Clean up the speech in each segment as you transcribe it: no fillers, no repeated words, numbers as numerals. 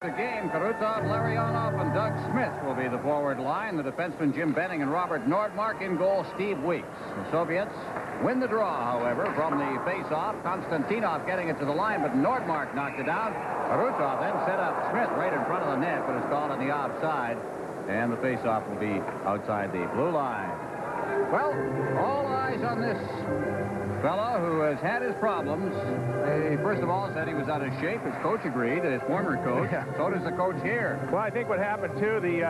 The game, Karutov, Larionov, and Doug Smith will be the forward line. The defensemen Jim Benning and Robert Nordmark. In goal, Steve Weeks. The Soviets win the draw, however, from the face-off. Konstantinov getting it to the line, but Nordmark knocked it down. Karutov then set up Smith right in front of the net, but it's called on the offside. And the face-off will be outside the blue line. Well, all eyes on this fella who has had his problems. He first of all said he was out of shape. His coach agreed, his former coach. Yeah. So does the coach here. Well, I think what happened, too, the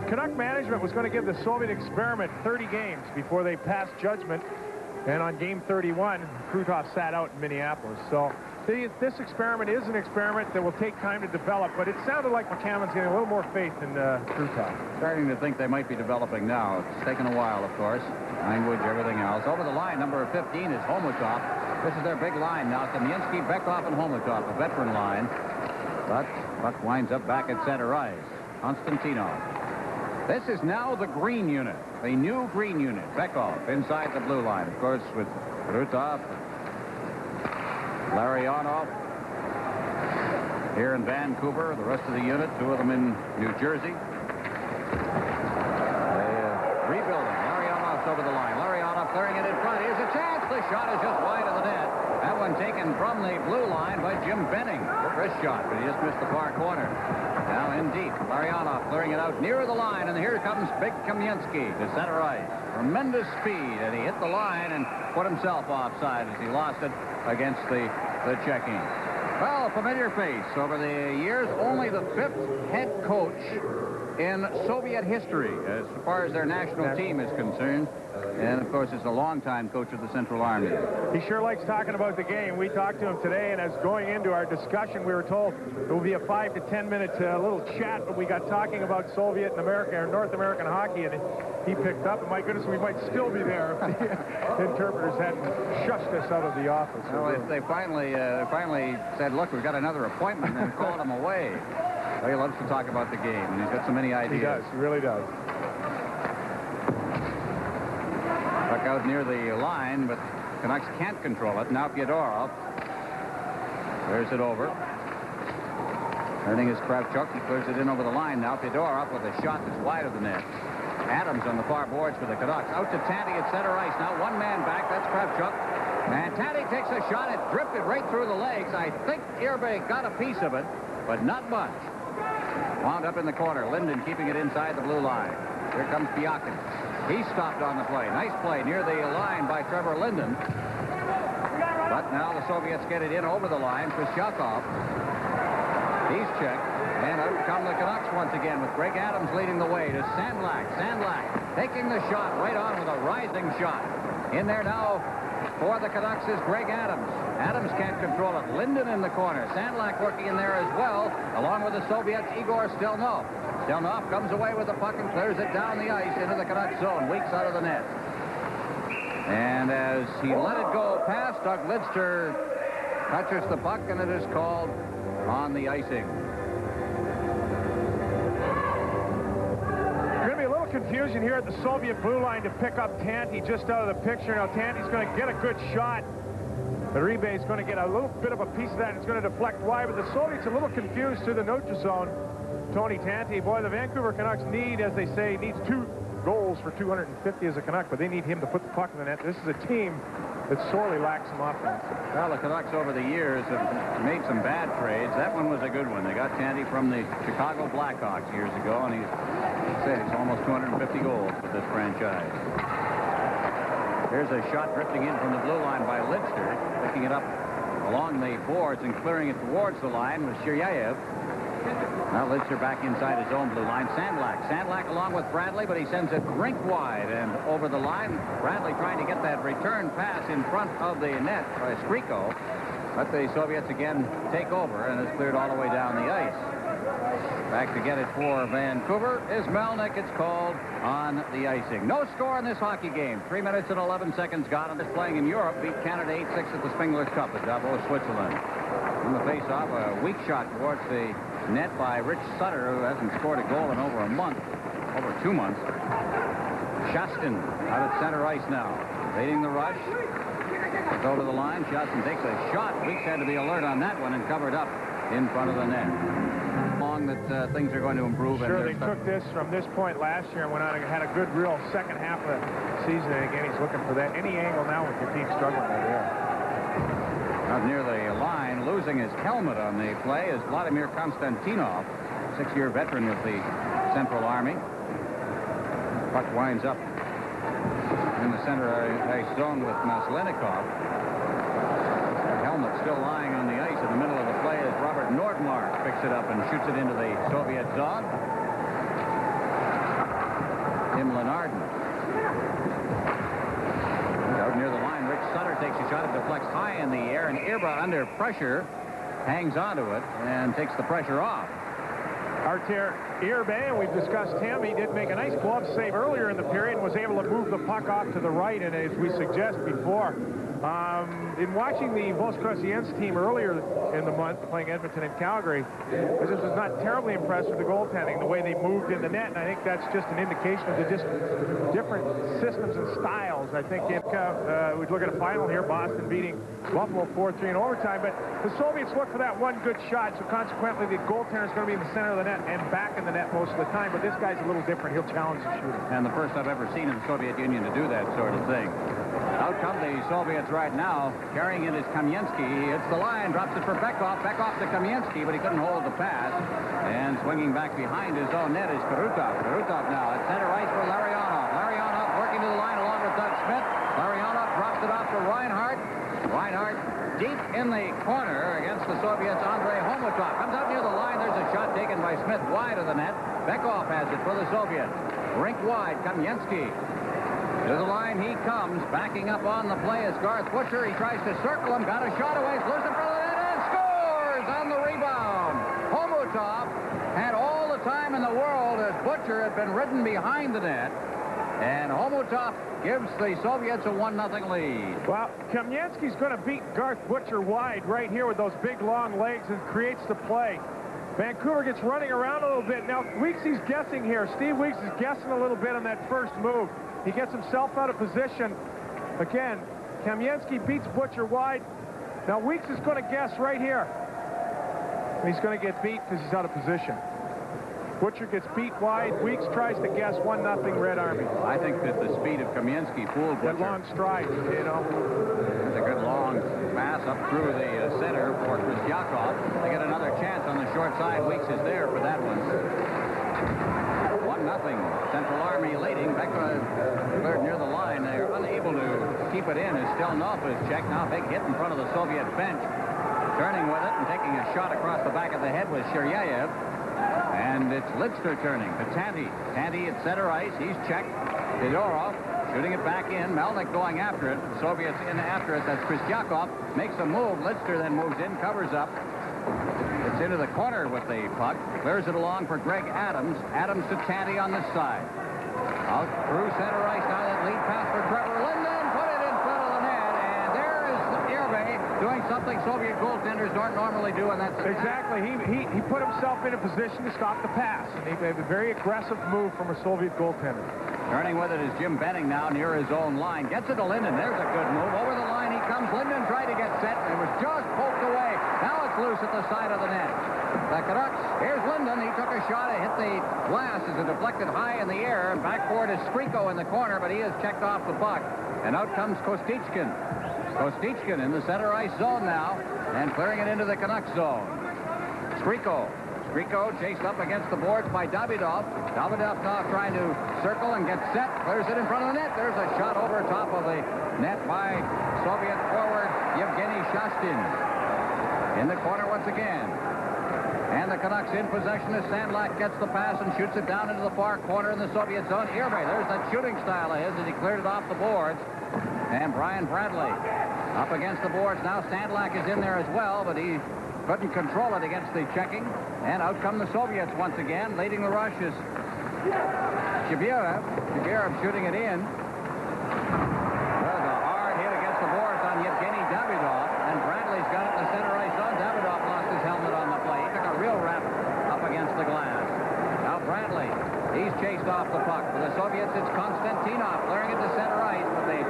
Canuck management was going to give the Soviet experiment 30 games before they passed judgment. And on game 31, Krutov sat out in Minneapolis. So this experiment is an experiment that will take time to develop, but it sounded like McCammon's getting a little more faith in Krutov. Starting to think they might be developing now. It's taken a while, of course. Language, everything else. Over the line, number 15 is Homutov. This is their big line now. Kamensky, Bykov, and Homutov, a veteran line. But Buck winds up back at center ice. Konstantinov. This is now the green unit, the new green unit. Bykov inside the blue line, of course, with Krutov, Larionov here in Vancouver. The rest of the unit, two of them in New Jersey. Rebuilding. Larionov's over the line. Larionov clearing it in front. Here's a chance. The shot is just wide of the net. That one taken from the blue line by Jim Benning. First shot, but he just missed the far corner. Now in deep. Larionov clearing it out near the line, and here comes Big Kamensky to center ice. Tremendous speed, and he hit the line and put himself offside as he lost it against the checking. Well, a familiar face over the years. Only the 5th head coach in Soviet history as far as their national team is concerned. And, of course, is a longtime coach of the Central Army. He sure likes talking about the game. We talked to him today, and as going into our discussion, we were told it will be a 5 to 10 minute little chat, but we got talking about Soviet and American or North American hockey, and he picked up, and my goodness, we might still be there if the interpreters hadn't shushed us out of the office. Well, if they finally said, look, we've got another appointment, and called him away. Well, he loves to talk about the game, and he's got so many ideas. He does. He really does. Puck out near the line, but Canucks can't control it. Now Fedorov. Clears it over. Turning his Kravchuk. He clears it in over the line. Now Fedorov with a shot that's wide of the net. Adams on the far boards for the Canucks. Out to Tanti at center ice. Now one man back. That's Kravchuk. And Tanti takes a shot. It drifted right through the legs. I think Irbe got a piece of it, but not much. Wound up in the corner. Linden keeping it inside the blue line. Here comes Byakin. He stopped on the play. Nice play near the line by Trevor Linden. But now the Soviets get it in over the line. Chistякov. He's checked. And out come the Canucks once again with Greg Adams leading the way to Sandlak. Sandlak taking the shot right on with a rising shot. In there now for the Canucks is Greg Adams. Adams can't control it. Linden in the corner. Sandlak working in there as well, along with the Soviets, Igor Stельнов. Stельнov comes away with the puck and clears it down the ice into the Canucks zone. Weeks out of the net. And as he let it go past, Doug Lidster touches the puck, and it is called on the icing. Confusion here at the Soviet blue line to pick up Tanti just out of the picture. Now Tanti's going to get a good shot. The Irbe is going to get a little bit of a piece of that. It's going to deflect wide, but the Soviets a little confused to the neutral zone. Tony Tanti, boy, the Vancouver Canucks need, as they say, needs 2 goals for 250 as a Canuck, but they need him to put the puck in the net. This is a team that sorely lacks some offense. Well, the Canucks over the years have made some bad trades. That one was a good one. They got Tanti from the Chicago Blackhawks years ago, and he's almost 250 goals for this franchise. Here's a shot drifting in from the blue line by Lidster, picking it up along the boards and clearing it towards the line with Shiryaев. Now Lidster back inside his own blue line. Sandlak along with Bradley, but he sends it rink wide and over the line. Bradley trying to get that return pass in front of the net by Skriko. But the Soviets again take over, and it's cleared all the way down the ice. Back to get it for Vancouver is Melnick. It's called on the icing. No score in this hockey game. 3 minutes and 11 seconds gone. And it's playing in Europe. Beat Canada 8-6 at the Spengler's Cup at Davos, Switzerland. On the face-off, a weak shot towards the net by Rich Sutter, who hasn't scored a goal in over 2 months. Shastin out at center ice now. Leading the rush. It's over the line. Shastin takes a shot. Weeks had to be alert on that one and covered up in front of the net. that things are going to improve. Sure, they took this from this point last year and went on and had a good, real second half of the season. And again, he's looking for that. Any angle now with your team struggling right there. Out near the line, losing his helmet on the play is Vladimir Konstantinov, 6-year veteran with the Central Army. Puck winds up in the center ice zone with Maslenikov. The helmet still lying on the ice in the middle of the play as Robert Nordmark picks it up and shoots it into the Soviet zone. Tim Lenardin. Out near the line, Rich Sutter takes a shot. It deflects high in the air, and Irbe, under pressure, hangs onto it and takes the pressure off. Artur Irbe, and we've discussed him. He did make a nice glove save earlier in the period and was able to move the puck off to the right, and as we suggest before, in watching the Volskrosiensk team earlier in the month, playing Edmonton and Calgary, I just was not terribly impressed with the goaltending, the way they moved in the net, and I think that's just an indication of the just different systems and styles. I think we'd look at a final here, Boston beating Buffalo 4-3 in overtime, but the Soviets look for that one good shot, so consequently the goaltender is going to be in the center of the net and back in the net most of the time, but this guy's a little different. He'll challenge the shooter. And the first I've ever seen in the Soviet Union to do that sort of thing. Out come the Soviets right now. Carrying it is Kamensky. It's the line. Drops it for Bykov. Bykov to Kamensky, but he couldn't hold the pass. And swinging back behind his own net is Karutov. Karutov now at center ice for Larionov. Larionov working to the line along with Doug Smith. Larionov drops it off for Reinhardt. Reinhardt deep in the corner against the Soviets. Andrei Homutov comes out near the line. There's a shot taken by Smith wide of the net. Bykov has it for the Soviets. Rink wide. Kamensky. To the line he comes, backing up on the play is Garth Butcher. He tries to circle him, got a shot away, loose in front of the net, and scores on the rebound. Homutov had all the time in the world as Butcher had been ridden behind the net, and Homutov gives the Soviets a 1-0 lead. Well, Kamensky's going to beat Garth Butcher wide right here with those big, long legs and creates the play. Vancouver gets running around a little bit. Now, Weeksy's guessing here. Steve Weeks is guessing a little bit on that first move. He gets himself out of position. Again, Kamensky beats Butcher wide. Now, Weeks is going to guess right here. He's going to get beat because he's out of position. Butcher gets beat wide. Weeks tries to guess 1-0 Red Army. I think that the speed of Kamensky fooled Butcher. That long stride, you know. There's a good long pass up through the center for Chistякov. They get another chance on the short side. Weeks is there for that one. 1-0. Central Army leading. Bykov cleared near the line. They're unable to keep it in as Stельнов is checked. Now big hit in front of the Soviet bench. Turning with it and taking a shot across the back of the head was Shiryaев. And it's Lidster turning to Tanti. Tanti at center ice. He's checked. Fedorov shooting it back in. Melnick going after it. The Soviets in after it. That's Chistякov. Makes a move. Lidster then moves in, covers up. It's into the corner with the puck. Clears it along for Greg Adams. Adams to Tanti on this side. Out through center ice now. That lead pass for Trevor Linden. Put it in front of the net. And there is Irbe doing something Soviet goaltenders don't normally do, and that's... Exactly. He put himself in a position to stop the pass. And he made a very aggressive move from a Soviet goaltender. Turning with it is Jim Benning now near his own line. Gets it to Linden. There's a good move. Over the line he comes. Linden tried to get set. It was just poked away. Now it's loose at the side of the net. The Canucks, here's Linden. He took a shot. It hit the glass as it deflected high in the air. And back forward is Skriko in the corner, but he has checked off the puck. And out comes Kostичкин. Kostичkин in the center ice zone now. And clearing it into the Canucks zone. Skriko chased up against the boards by Davydov. Davydov now trying to circle and get set. Clears it in front of the net. There's a shot over top of the net by Soviet forward Yevgeny Shastin. In the corner once again. And the Canucks in possession as Sandlak gets the pass and shoots it down into the far corner in the Soviet zone. Irbe, there's that shooting style of his as he cleared it off the boards. And Brian Bradley up against the boards. Now Sandlak is in there as well, but he couldn't control it against the checking. And out come the Soviets once again. Leading the rush is Chibirев. Chibirев shooting it in. There's a hard hit against the boards on Yevgeny Davydov. And Bradley's got it in the center ice zone. Davydov lost his helmet on the play. He took a real rap up against the glass. Now Bradley, he's chased off the puck. For the Soviets, it's Konstantinov clearing it to center ice, but they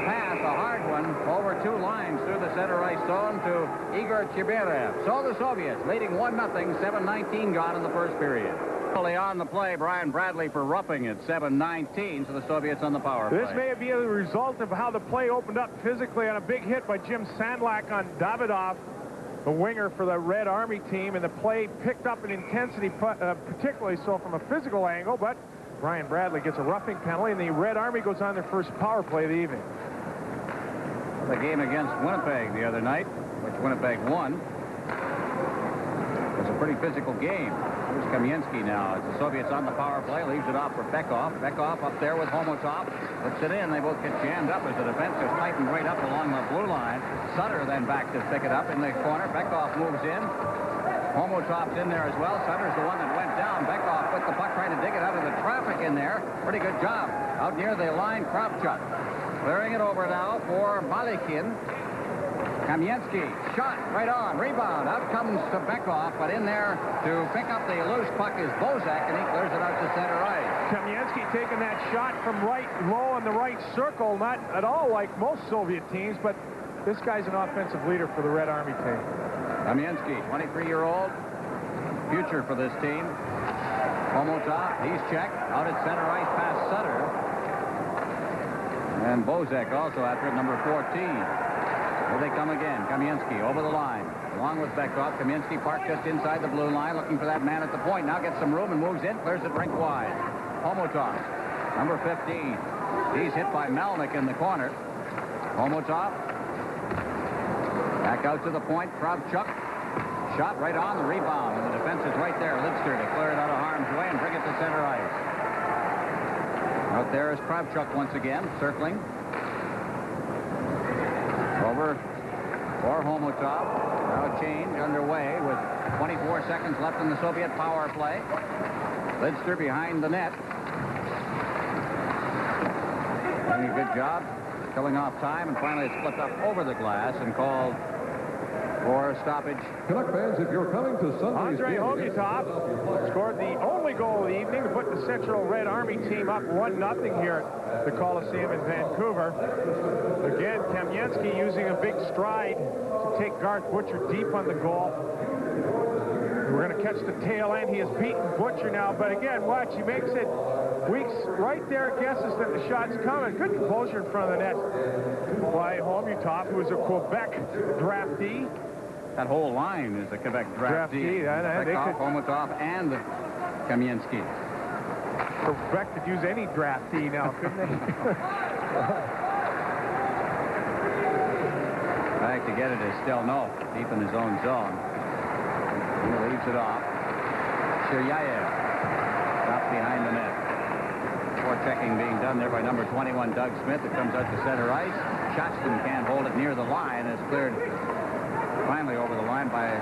pass, a hard one, over 2 lines through the center ice zone to Igor Chibirев. So the Soviets leading 1-0, 7:19 gone in the first period. Early on the play, Brian Bradley for roughing it, 7:19, so the Soviets on the power play. This may be a result of how the play opened up physically on a big hit by Jim Sandlak on Davydov, the winger for the Red Army team, and the play picked up in intensity, particularly so from a physical angle, but Brian Bradley gets a roughing penalty, and the Red Army goes on their first power play of the evening. The game against Winnipeg the other night, which Winnipeg won, was a pretty physical game. Here's Kamensky now. As the Soviets on the power play, leaves it off for Bykov. Bykov up there with Homutov. Puts it in. They both get jammed up as the defense is tightened right up along the blue line. Sutter then back to pick it up in the corner. Bykov moves in. Homutov's in there as well. Sutter's the one that went down. Bykov with the puck trying to dig it out of the traffic in there. Pretty good job. Out near the line, Kravchuk. Clearing it over now for Malahov. Kamensky, shot right on, rebound. Out comes to Bykov, but in there to pick up the loose puck is Bozak, and he clears it out to center ice. Kamensky taking that shot from right low in the right circle, not at all like most Soviet teams, but this guy's an offensive leader for the Red Army team. Kamensky, 23-year-old, future for this team. Homutov, he's checked, out at center ice past Sutter. And Bozak also after it, number 14. Here they come again. Kamensky over the line. Along with Bykov. Kamensky parked just inside the blue line, looking for that man at the point. Now gets some room and moves in. Clears it rink wide. Homutov, number 15. He's hit by Melnick in the corner. Homutov. Back out to the point. Kravchuk. Shot right on the rebound. And the defense is right there. Lidster to clear it out of harm's way and bring it to center ice. Out there is Kravchuk once again, circling. Over for Homutov. Now a change underway with 24 seconds left in the Soviet power play. Lidster behind the net. Doing a good job killing off time, and finally it's flipped up over the glass and called for stoppage. Canuck fans, if you're coming to Sunday's Andrei Homutov scored the only goal of the evening to put the Central Red Army team up 1-0 here at the Coliseum in Vancouver. Again, Kamensky using a big stride to take Garth Butcher deep on the goal. We're going to catch the tail end. He has beaten Butcher now, but again, watch, he makes it. Weeks right there guesses that the shot's coming. Good composure in front of the net by Homutov, who is a Quebec draftee. That whole line is a Quebec draftee. Bykov, Homutov, and Kamensky. Quebec could use any draftee now, couldn't they? Back to get it is Stельнов, deep in his own zone. He leaves it off. Shiryayev stopped behind the net. More checking being done there by number 21, Doug Smith. It comes out to center ice. Shostin can't hold it near the line. It's cleared finally over the line by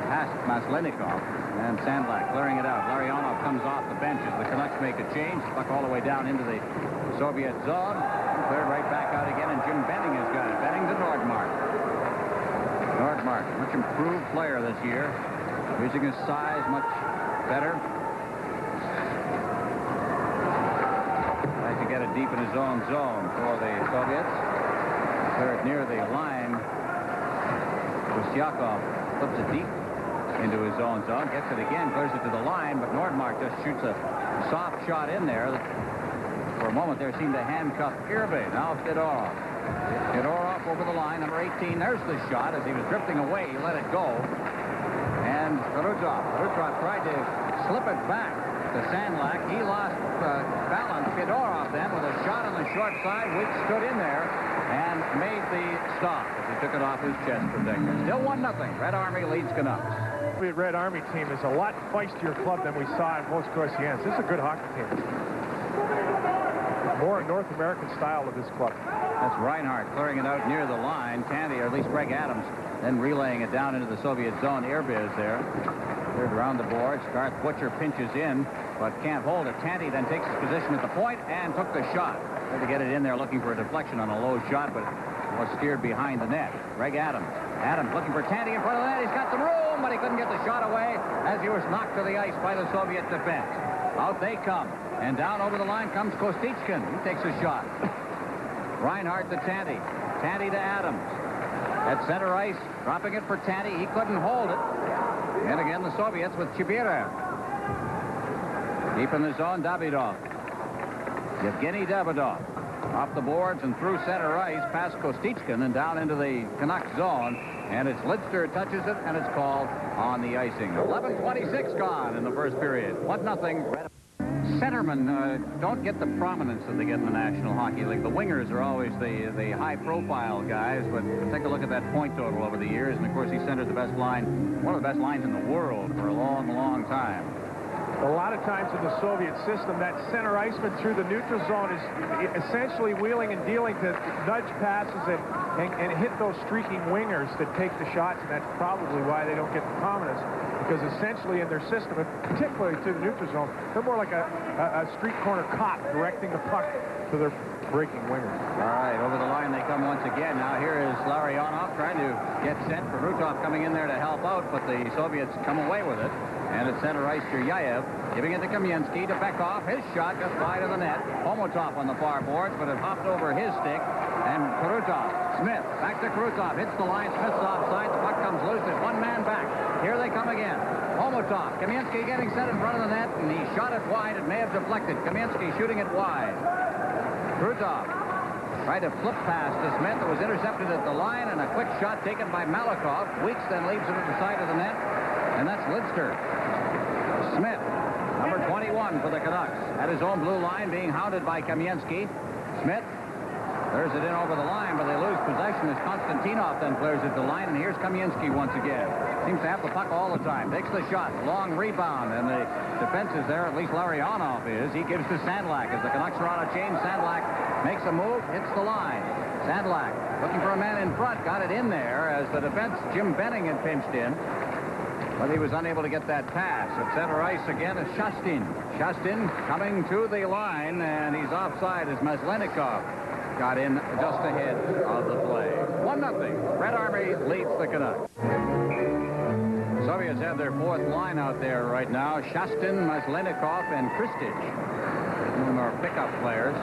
Maslenikov. And Sandlak clearing it out. Larionov comes off the bench as the Canucks make a change. Puck all the way down into the Soviet zone. Cleared right back out again, and Jim Benning has got it. Benning to Nordmark. Nordmark, much improved player this year. Using his size much better. Tries to get it deep in his own zone for the Soviets. Clear it near the line. Chistякov flips it deep into his own zone. Gets it again, clears it to the line, but Nordmark just shoots a soft shot in there. For a moment there seemed to handcuff Irbe. Now Fedorov. Fedorov over the line, number 18. There's the shot. As he was drifting away, he let it go. And Rudrov tried to slip it back to Sandlak. He lost balance. Fedorov then with a shot on the short side, which stood in there and made the stop as he took it off his chest protector. Still 1-0. Red Army leads Canucks. The Red Army team is a lot feistier club than we saw in Los Crocians. This is a good hockey team. More North American style of this club. That's Reinhardt clearing it out near the line. Tandy, or at least Greg Adams, then relaying it down into the Soviet zone. Irbe is there. Cleared around the boards. Garth Butcher pinches in, but can't hold it. Tandy then takes his position at the point and took the shot. Tried to get it in there looking for a deflection on a low shot, but was steered behind the net. Greg Adams Adams looking for Tanti in front of the net. He's got some room, but he couldn't get the shot away as he was knocked to the ice by the Soviet defense. Out they come. And down over the line comes Kostичкин. He takes a shot. Reinhardt to Tanti. Tanti to Adams. At center ice, dropping it for Tanti. He couldn't hold it. And again, the Soviets with Chibirев. Deep in the zone, Davıdov. Yevgeny Davıdov. Off the boards and through center ice, past Kostичкин and down into the Canucks zone. And it's Lidster touches it, and it's called on the icing. 11:26 gone in the first period. 1-0. Centermen don't get the prominence that they get in the National Hockey League. The wingers are always the high-profile guys, but take a look at that point total over the years, and of course he centered the best line, one of the best lines in the world for a long, long time. A lot of times in the Soviet system, that center iceman through the neutral zone is essentially wheeling and dealing to nudge passes and hit those streaking wingers that take the shots, and that's probably why they don't get the prominence, because essentially in their system, and particularly to the neutral zone, they're more like a street corner cop directing the puck to their breaking wingers. All right, over the line they come once again. Now here is Larionov trying to get sent for Rutov coming in there to help out, but the Soviets come away with it. And at center ice, Shiryayev giving it to Kamensky to Bykov. His shot just wide of the net. Homutov on the far boards, but it hopped over his stick. And Krutov, Smith, back to Krutov. Hits the line. Smith's offside. The puck comes loose. There's one man back. Here they come again. Homutov. Kamensky getting set in front of the net, and he shot it wide. It may have deflected. Kamensky shooting it wide. Krutov tried to flip pass to Smith. It was intercepted at the line, and a quick shot taken by Malahov. Weeks then leaves it at the side of the net, and that's Lidster. Smith, number 21 for the Canucks, at his own blue line, being hounded by Kamensky. Smith clears it in over the line, but they lose possession as Konstantinov then clears it to the line, and here's Kamensky once again. Seems to have the puck all the time. Takes the shot, long rebound, and the defense is there, at least Larionov is. He gives to Sandlak as the Canucks are on a change. Sandlak makes a move, hits the line. Sandlak looking for a man in front, got it in there as the defense, Jim Benning, had pinched in. But he was unable to get that pass. At center ice again is Shastin. Shastin coming to the line, and he's offside as Maslenikov got in just ahead of the play. 1-0. Red Army leads the Canucks. Soviets have their fourth line out there right now. Shastin, Maslenikov, and Hristic. One of them are pickup players.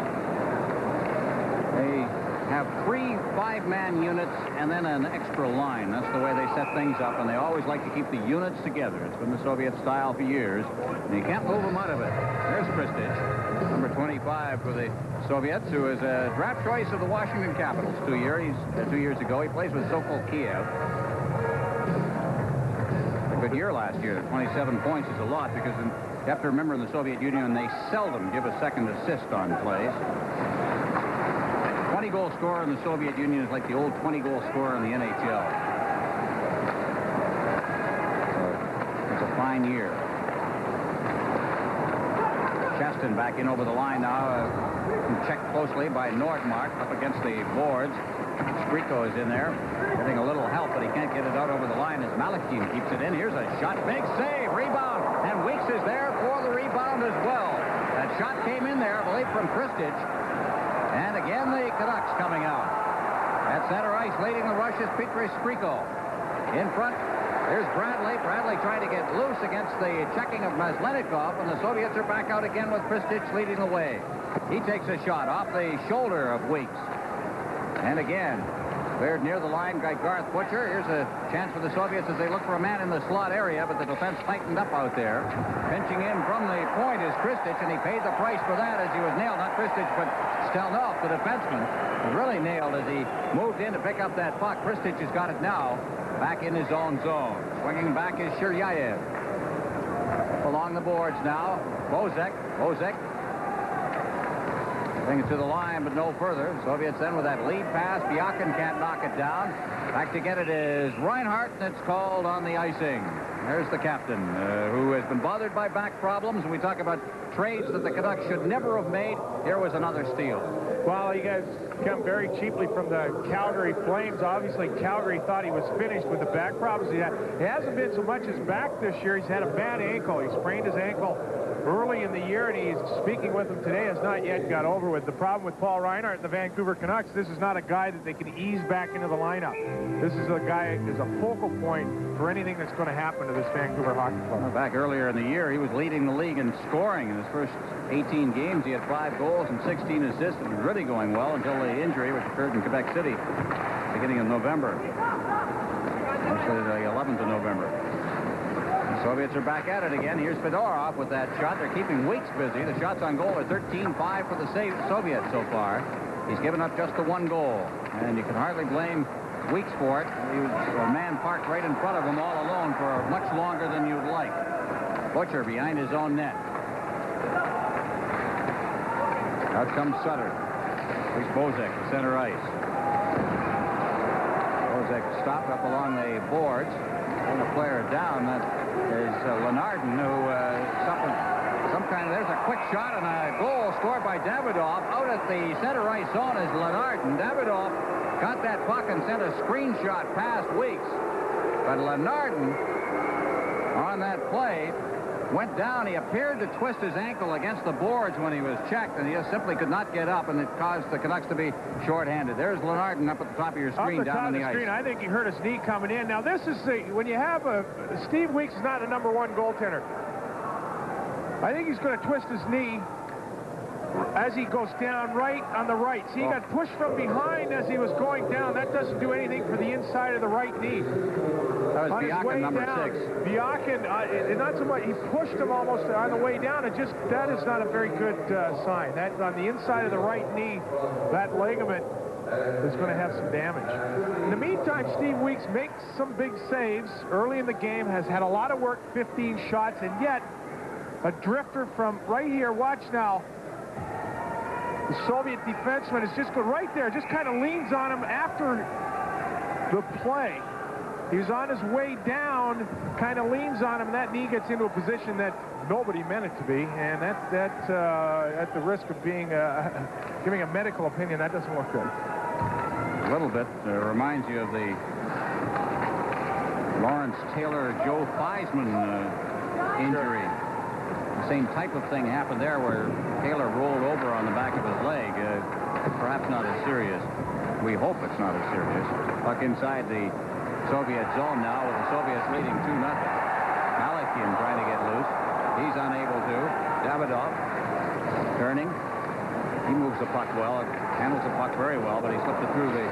They have 3 5-man units and then an extra line. That's the way they set things up, and they always like to keep the units together. It's been the Soviet style for years, and you can't move them out of it. There's Hristic, number 25 for the Soviets, who is a draft choice of the Washington Capitals 2 years ago. He plays with Sokol Kiev. A good year last year. 27 points is a lot, because you have to remember in the Soviet Union, they seldom give a second assist on plays. 20-goal scorer in the Soviet Union is like the old 20-goal scorer in the NHL. So it's a fine year. Shastin back in over the line now. Checked closely by Nordmark up against the boards. Skriko is in there, getting a little help, but he can't get it out over the line as Malahim keeps it in. Here's a shot. Big save. Rebound. And Weeks is there for the rebound as well. That shot came in there, I believe, from Hristic. And again, the Canucks coming out. At center ice, leading the rush is Petri Skriko. In front, there's Bradley. Bradley trying to get loose against the checking of Maslenikov, and the Soviets are back out again with Hristic leading the way. He takes a shot off the shoulder of Weeks. And again, cleared near the line by Garth Butcher. Here's a chance for the Soviets as they look for a man in the slot area, but the defense tightened up out there. Pinching in from the point is Hristic, and he paid the price for that as he was nailed. Not Hristic, but Stельнов, the defenseman, was really nailed as he moved in to pick up that puck. Hristic has got it now back in his own zone. Swinging back is Shiryayev. Along the boards now, Bozek. Bring it to the line, but no further. Soviets then with that lead pass. Byakin can't knock it down. Back to get it is Reinhardt, and it's called on the icing. There's the captain, who has been bothered by back problems. We talk about trades that the Canucks should never have made. Here was another steal. Well, he guys come very cheaply from the Calgary Flames. Obviously, Calgary thought he was finished with the back problems he had. It hasn't been so much his back this year. He's had a bad ankle. He sprained his ankle early in the year, and he's speaking with him today, has not yet got over with. The problem with Paul Reinhart and the Vancouver Canucks, this is not a guy that they can ease back into the lineup. This is a guy who's a focal point for anything that's going to happen to this Vancouver hockey club. Well, back earlier in the year, he was leading the league in scoring. In his first 18 games, he had 5 goals and 16 assists. It was really going well until the injury, which occurred in Quebec City, beginning of November. Actually, the 11th of November. The Soviets are back at it again. Here's Fedorov with that shot. They're keeping Weeks busy. The shots on goal are 13-5 for the Soviets so far. He's given up just the 1 goal, and you can hardly blame Weeks for it. He was a man parked right in front of him all alone for much longer than you'd like. Butcher behind his own net. Out comes Sutter. Here's Bozek, center ice. Bozek stopped up along the boards. And the player down. That is Lenardin, who suffered some kind of... There's a quick shot and a goal scored by Davydov. Out at the center ice zone is Lenardin. Davydov got that puck and sent a screenshot past Weeks. But Lenardin, on that play, went down. He appeared to twist his ankle against the boards when he was checked, and he just simply could not get up, and it caused the Canucks to be shorthanded. There's Lenardin up at the top of your screen, down on the ice. I think he hurt his knee coming in. Now, this is when you have Steve Weeks is not a #1 goaltender. I think he's going to twist his knee as he goes down right on the right. See, he got pushed from behind as he was going down. That doesn't do anything for the inside of the right knee. That was Byakin, number 6. Byakin, not so much. He pushed him almost on the way down. That is not a very good sign. That on the inside of the right knee, that ligament is going to have some damage. In the meantime, Steve Weeks makes some big saves early in the game, has had a lot of work, 15 shots, and yet a drifter from right here. Watch now. The Soviet defenseman is just going right there, just kind of leans on him after the play. He's on his way down, kind of leans on him, and that knee gets into a position that nobody meant it to be, and at the risk of being giving a medical opinion, that doesn't look good. A little bit reminds you of the Lawrence Taylor, Joe Theismann injury. The same type of thing happened there, where Taylor rolled over on the back of his leg. Perhaps not as serious. We hope it's not as serious. Puck inside the Soviet zone now, with the Soviets leading 2-0. Malahim trying to get loose. He's unable to. Davydov turning. He moves the puck well. Handles the puck very well, but he slipped it through the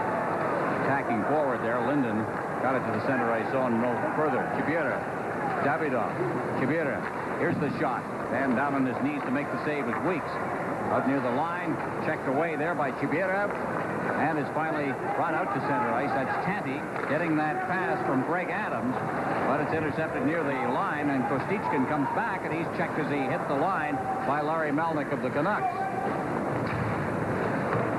attacking forward there. Linden got it to the center ice zone no further. Chibiref. Davydov. Chibiref. Here's the shot. And down on his knees to make the save is Weeks. Out near the line. Checked away there by Chibiref. And is finally brought out to center ice. That's Tanti getting that pass from Greg Adams. But it's intercepted near the line. And Kostичкин comes back. And he's checked as he hit the line by Larry Melnick of the Canucks.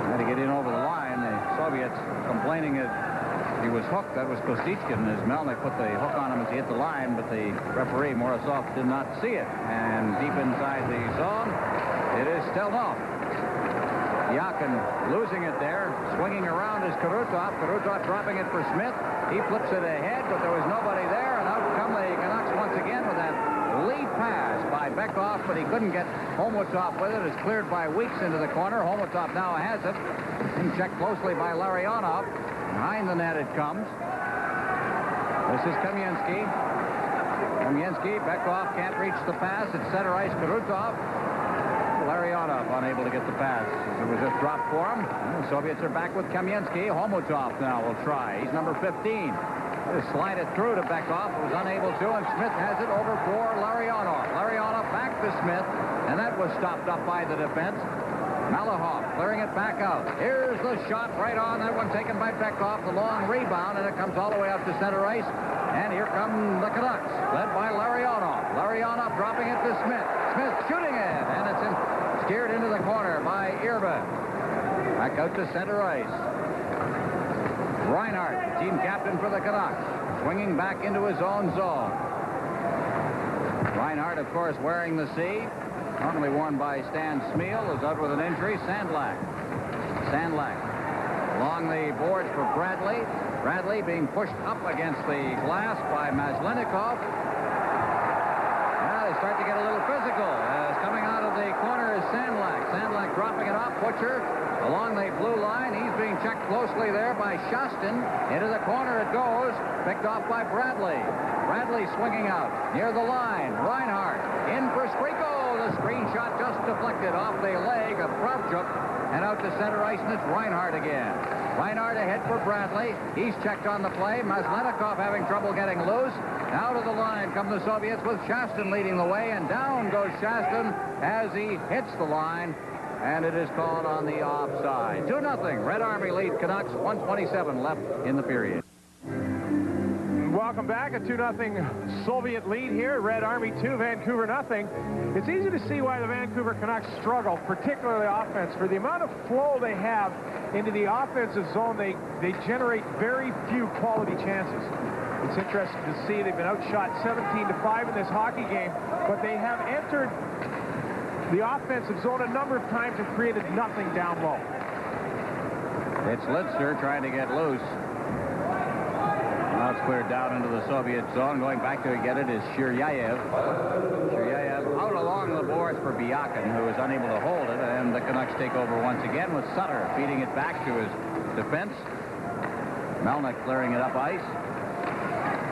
Had to get in over the line. The Soviets complaining that he was hooked. That was Kostичкин as Melnick put the hook on him as he hit the line, but the referee, Morozov, did not see it. And deep inside the zone, it is Stельнов. Byakin losing it there. Swinging around is Krutov. Krutov dropping it for Smith. He flips it ahead, but there was nobody there, and out come the Canucks once again with that lead pass by Bykov, but he couldn't get Homutov with it. It's cleared by Weeks into the corner. Homutov now has it. Being checked closely by Larionov. Behind the net it comes. This is Kamensky. Kamensky, Bykov can't reach the pass. It's center ice, Krutov. Larionov unable to get the pass. It was just dropped for him. The Soviets are back with Kamensky. Homutov now will try. He's number 15. Just slide it through to Bykov. Was unable to, and Smith has it over for Larionov. Larionov back to Smith, and that was stopped up by the defense. Malahov clearing it back out. Here's the shot right on. That one taken by Bykov. The long rebound, and it comes all the way up to center ice. And here come the Canucks, led by Larionov. Larionov dropping it to Smith. Smith shooting it, and it's steered into the corner by Irbe. Back out to center ice. Reinhart, team captain for the Canucks, swinging back into his own zone. Reinhardt, of course, wearing the C, normally worn by Stan Smeal, is out with an injury. Sandlak. Along the boards for Bradley. Bradley being pushed up against the glass by Maslenikov. Now they start to get a little physical. Coming out of the corner is Sandlak. Sandlak dropping it off. Butcher along the blue line. He's being checked closely there by Shastin. Into the corner it goes. Picked off by Bradley. Bradley swinging out near the line. Reinhardt in for Skriko. The screen shot just deflected off the leg of Kravchuk and out to center ice, and it's Reinhardt again. Reinhardt ahead for Bradley. He's checked on the play. Maslenikov having trouble getting loose. Now to the line come the Soviets with Shastin leading the way, and down goes Shastin as he hits the line, and it is called on the offside. 2-0. Red Army lead Canucks. 1:27 left in the period. Welcome back. A 2-0 Soviet lead here. Red Army 2, Vancouver nothing. It's easy to see why the Vancouver Canucks struggle, particularly offense. For the amount of flow they have into the offensive zone, they generate very few quality chances. It's interesting to see they've been outshot 17-5 in this hockey game, but they have entered the offensive zone a number of times and created nothing down low. It's Litzer trying to get loose. Now it's cleared down into the Soviet zone. Going back to get it is Shiryayev. Shiryayev out along the boards for Byakin, who is unable to hold it, and the Canucks take over once again with Sutter feeding it back to his defense. Melnick clearing it up ice.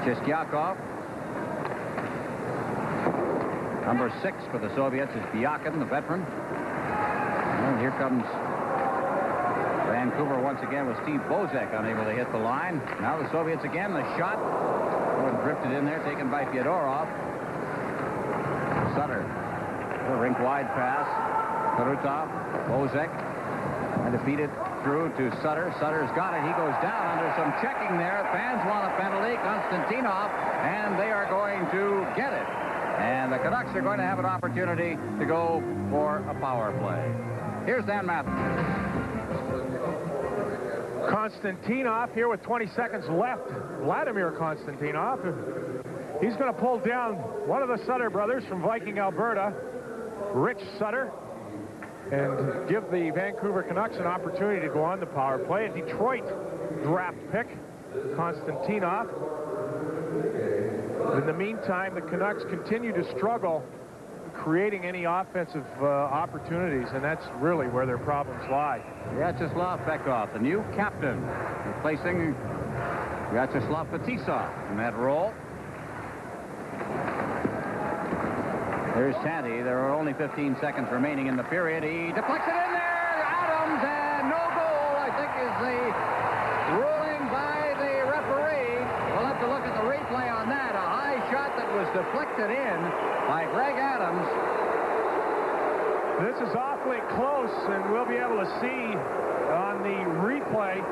Chistякov. Number 6 for the Soviets is Byakin, the veteran. And here comes Vancouver once again with Steve Bozek unable to hit the line. Now the Soviets again. The shot drifted in there, taken by Fedorov. Sutter. A rink-wide pass. Karutov. Bozek. And to feed it through to Sutter. Sutter's got it. He goes down under some checking there. Fans want a penalty. Konstantinov. And they are going to get it. And the Canucks are going to have an opportunity to go for a power play. Here's Dan Matheson. Konstantinov here with 20 seconds left. Vladimir Konstantinov. He's going to pull down one of the Sutter brothers from Viking, Alberta, Rich Sutter, and give the Vancouver Canucks an opportunity to go on the power play. A Detroit draft pick, Konstantinov. In the meantime, the Canucks continue to struggle creating any offensive opportunities, and that's really where their problems lie. Vyacheslav Bekov, the new captain, replacing Vyacheslav Fetisov in that role. There's Tanti. There are only 15 seconds remaining in the period. He deflects it in there. Adams, and no goal, I think, is the ruling by the referee. We'll have to look at the replay on that. A high shot that was deflected in by Greg Adams. This is awfully close, and we'll be able to see on the replay.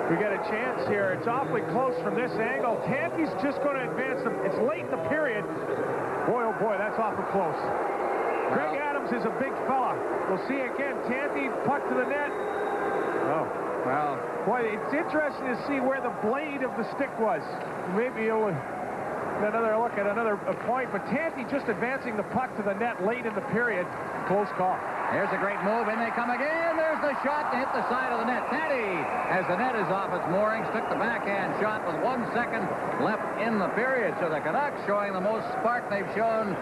We get a chance here. It's awfully close from this angle. Tanti's just going to advance them. It's late in the period. Boy, oh boy, that's awful close. Greg Adams is a big fella. We'll see again. Tanti, puck to the net. Oh, well. Boy, it's interesting to see where the blade of the stick was. Maybe you'll another look at another point, but Tanti just advancing the puck to the net late in the period. Close call. There's a great move, and they come again. There's the shot to hit the side of the net. Tanti, as the net is off its moorings, took the backhand shot with 1 second left in the period. So the Canucks showing the most spark they've shown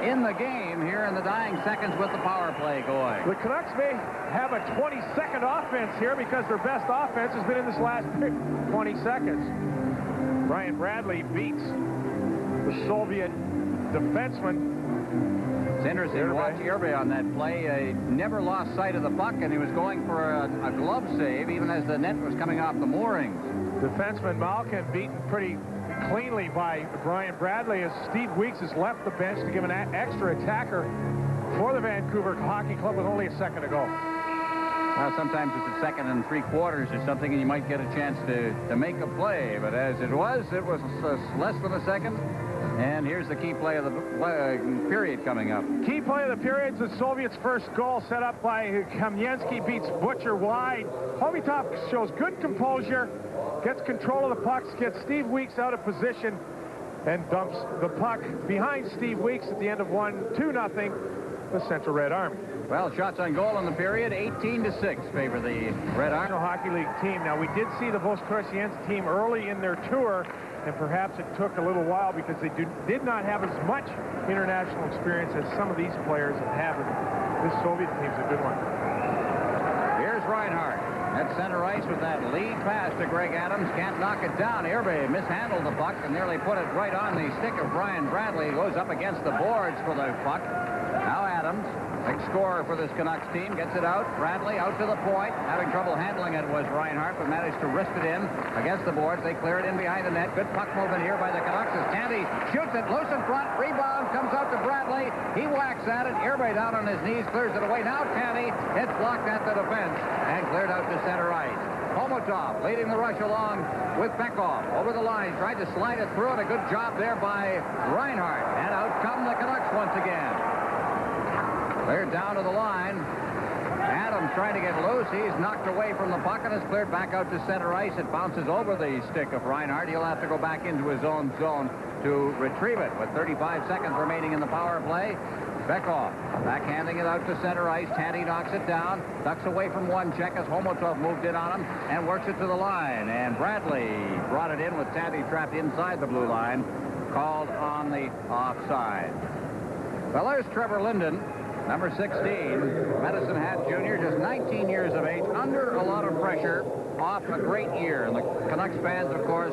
in the game here in the dying seconds with the power play going. The Canucks may have a 20-second offense here because their best offense has been in this last 20 seconds. Brian Bradley beats the Soviet defenseman. It's interesting to watch Irbe on that play. Never lost sight of the puck, and he was going for a glove save even as the net was coming off the moorings. Defenseman Malkin beaten pretty cleanly by Brian Bradley as Steve Weeks has left the bench to give an extra attacker for the Vancouver Hockey Club with only a second to go. Well, sometimes it's a second and 3/4 or something, and you might get a chance to make a play. But as it was less than a second. And here's the key play of the period coming up. Key play of the period is the Soviets' first goal set up by Kamensky, beats Butcher wide. Homutov shows good composure, gets control of the pucks, gets Steve Weeks out of position, and dumps the puck behind Steve Weeks at the end of 1-2-0, the Central Red Army. Well, shots on goal in the period, 18-6 favor the Red Army. Hockey League team. Now, we did see the Voskhorsiense team early in their tour, and perhaps it took a little while because they did not have as much international experience as some of these players have. This Soviet team's a good one. Here's Reinhardt at center ice with that lead pass to Greg Adams. Can't knock it down. Irbe mishandled the puck and nearly put it right on the stick of Brian Bradley. Goes up against the boards for the puck. Now Adams, big scorer for this Canucks team, gets it out. Bradley out to the point. Having trouble handling it was Reinhardt, but managed to wrist it in against the boards. They clear it in behind the net. Good puck movement here by the Canucks as Tandy shoots it loose in front. Rebound comes out to Bradley. He whacks at it. Irbe down on his knees, clears it away. Now Tandy, it's blocked at the defense and cleared out to center ice. Homutov leading the rush along with Bykov over the line. Tried to slide it through, and a good job there by Reinhardt. And out come the Canucks once again. They're down to the line. Adams trying to get loose. He's knocked away from the puck and is cleared back out to center ice. It bounces over the stick of Reinhardt. He'll have to go back into his own zone to retrieve it with 35 seconds remaining in the power play. Bykov backhanding it out to center ice. Tandy knocks it down. Ducks away from one check as Homutov moved in on him and works it to the line. And Bradley brought it in with Tandy trapped inside the blue line. Called on the offside. Well, there's Trevor Linden. Number 16, Medicine Hat Jr., just 19 years of age, under a lot of pressure, off a great year. And the Canucks fans, of course,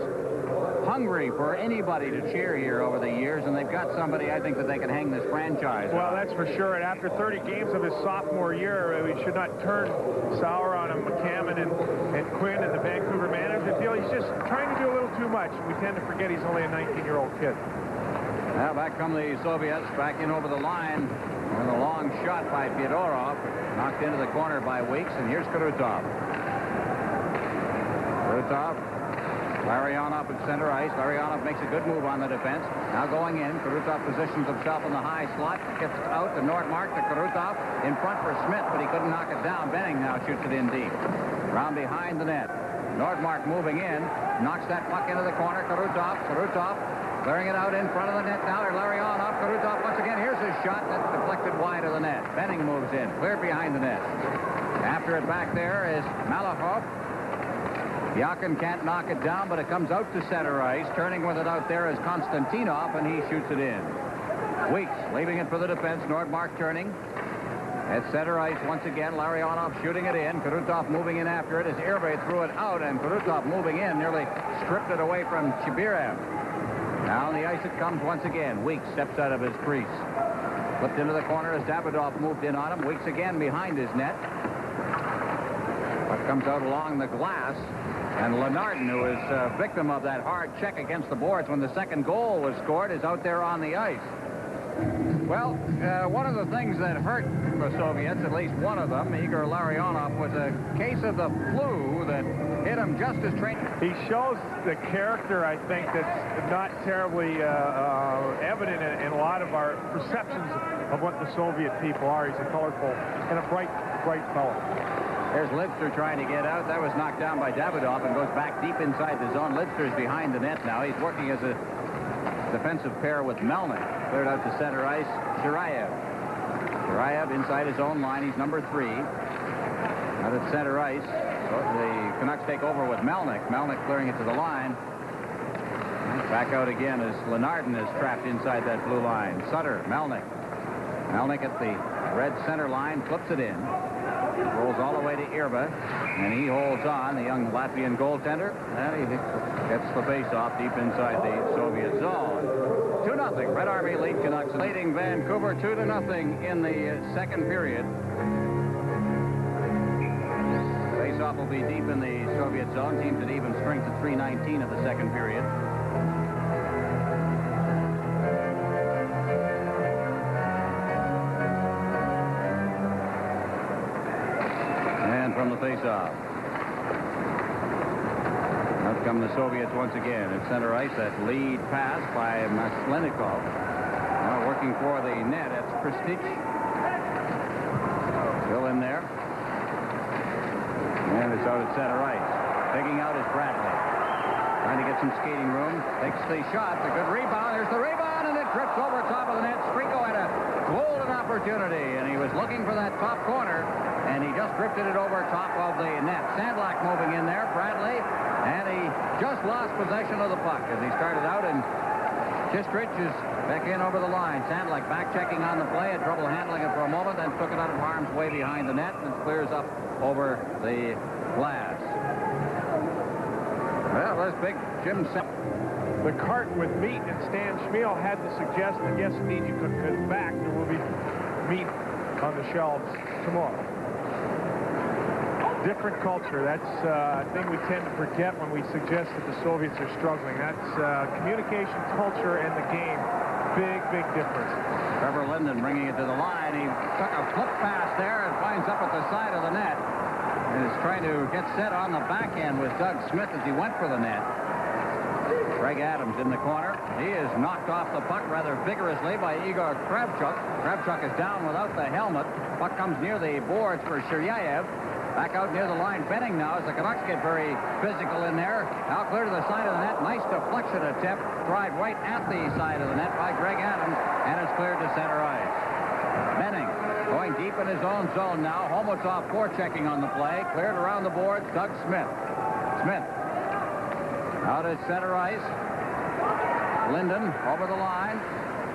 hungry for anybody to cheer here over the years, and they've got somebody, I think, that they can hang this franchise on. Well, that's for sure. And after 30 games of his sophomore year, we should not turn sour on him. McCammon and Quinn and the Vancouver management feel he's just trying to do a little too much. We tend to forget he's only a 19-year-old kid. Now back come the Soviets, back in over the line. And a long shot by Fedorov, knocked into the corner by Weeks, and here's Krutov. Krutov, Larionov at center ice. Larionov makes a good move on the defense. Now going in, Krutov positions himself in the high slot, gets out to Nordmark to Krutov, in front for Smith, but he couldn't knock it down. Benning now shoots it in deep. Round behind the net. Nordmark moving in, knocks that puck into the corner. Krutov clearing it out in front of the net now. Larionov, Krutov once again. Here's his shot that's deflected wide of the net. Benning moves in, cleared behind the net. After it back there is Malahov. Byakin can't knock it down, but it comes out to center ice. Turning with it out there is Konstantinov, and he shoots it in. Weeks leaving it for the defense. Nordmark turning. At center ice once again. Larionov shooting it in. Krutov moving in after it as Irbe threw it out, and Krutov moving in nearly stripped it away from Chibiriev. Now on the ice it comes once again. Weeks steps out of his crease. Flipped into the corner as Davydov moved in on him. Weeks again behind his net. Puck comes out along the glass. And Lenardin, who is a victim of that hard check against the boards when the second goal was scored, is out there on the ice. Well, one of the things that hurt the Soviets, at least one of them, Igor Larionov, was a case of the flu that hit him just as trained. He shows the character, I think, that's not terribly evident in a lot of our perceptions of what the Soviet people are. He's a colorful and a bright fellow. There's Lidster trying to get out. That was knocked down by Davydov and goes back deep inside the zone. Lidster's behind the net now. He's working as a defensive pair with Melnick. Cleared out to center ice. Shiryaев inside his own line. He's number 3. Out at center ice. So the Canucks take over with Melnick. Melnick clearing it to the line. Back out again as Lenardin is trapped inside that blue line. Sutter, Melnick. Melnick at the red center line. Flips it in. Rolls all the way to Irbe, and he holds on, the young Latvian goaltender, and he gets the face-off deep inside the Soviet zone. 2-0, Red Army lead Canucks, leading Vancouver 2-0 in the second period. Face-off will be deep in the Soviet zone. Teams at even strength at 3:19 of the second period. From the face-off. Out come the Soviets once again at center ice. That lead pass by Maslenikov. Now working for the net. That's Kristich. Still in there. And it's out at center ice. Taking out is Bradley. Trying to get some skating room. Takes the shot. A good rebound. There's the rebound, and it trips over top of the net. Strico had a golden opportunity, and he was looking for that top corner, and he just drifted it over top of the net. Sandlak moving in there. Bradley, and he just lost possession of the puck as he started out, and Chistrych is back in over the line. Sandlak back checking on the play, had trouble handling it for a moment, then took it out of harm's way behind the net and clears up over the glass. Well, that's big Jim. The cart with meat, and Stan Schmiel had to suggest that, yes, indeed, you could come back. There will be meat on the shelves tomorrow. Different culture. That's a thing we tend to forget when we suggest that the Soviets are struggling. That's communication, culture, and the game. Big, big difference. Trevor Linden bringing it to the line. He took a flip pass there and finds up at the side of the net. And is trying to get set on the backhand with Doug Smith as he went for the net. Greg Adams in the corner. He is knocked off the puck rather vigorously by Igor Kravchuk. Kravchuk is down without the helmet. Puck comes near the boards for Shiryayev. Back out near the line, Benning now as the Canucks get very physical in there. Now clear to the side of the net. Nice deflection attempt. Tried right at the side of the net by Greg Adams, and it's cleared to center ice. Benning going deep in his own zone now. Homutov forechecking on the play. Cleared around the boards. Doug Smith. Smith out at center ice. Linden over the line.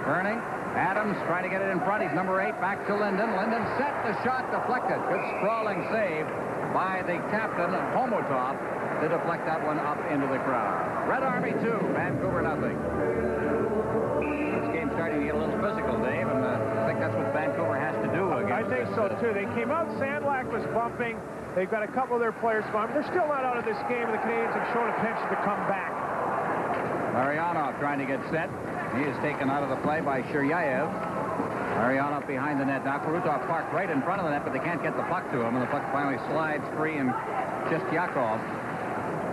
Burning. Adams trying to get it in front. He's number 8. Back to Linden. Linden set the shot. Deflected. Good sprawling save by the captain, Homutov, to deflect that one up into the crowd. Red Army 2. Vancouver nothing. This game's starting to get a little physical, Dave, and I think that's what Vancouver has to do against. I think so, too. They came out. Sandlak was bumping. They've got a couple of their players bumping. They're still not out of this game, and the Canadians have shown a penchant to come back. Larionov trying to get set. He is taken out of the play by Shiryayev. Larionov behind the net. Now Kurutov parked right in front of the net, but they can't get the puck to him, and the puck finally slides free, and Chistякov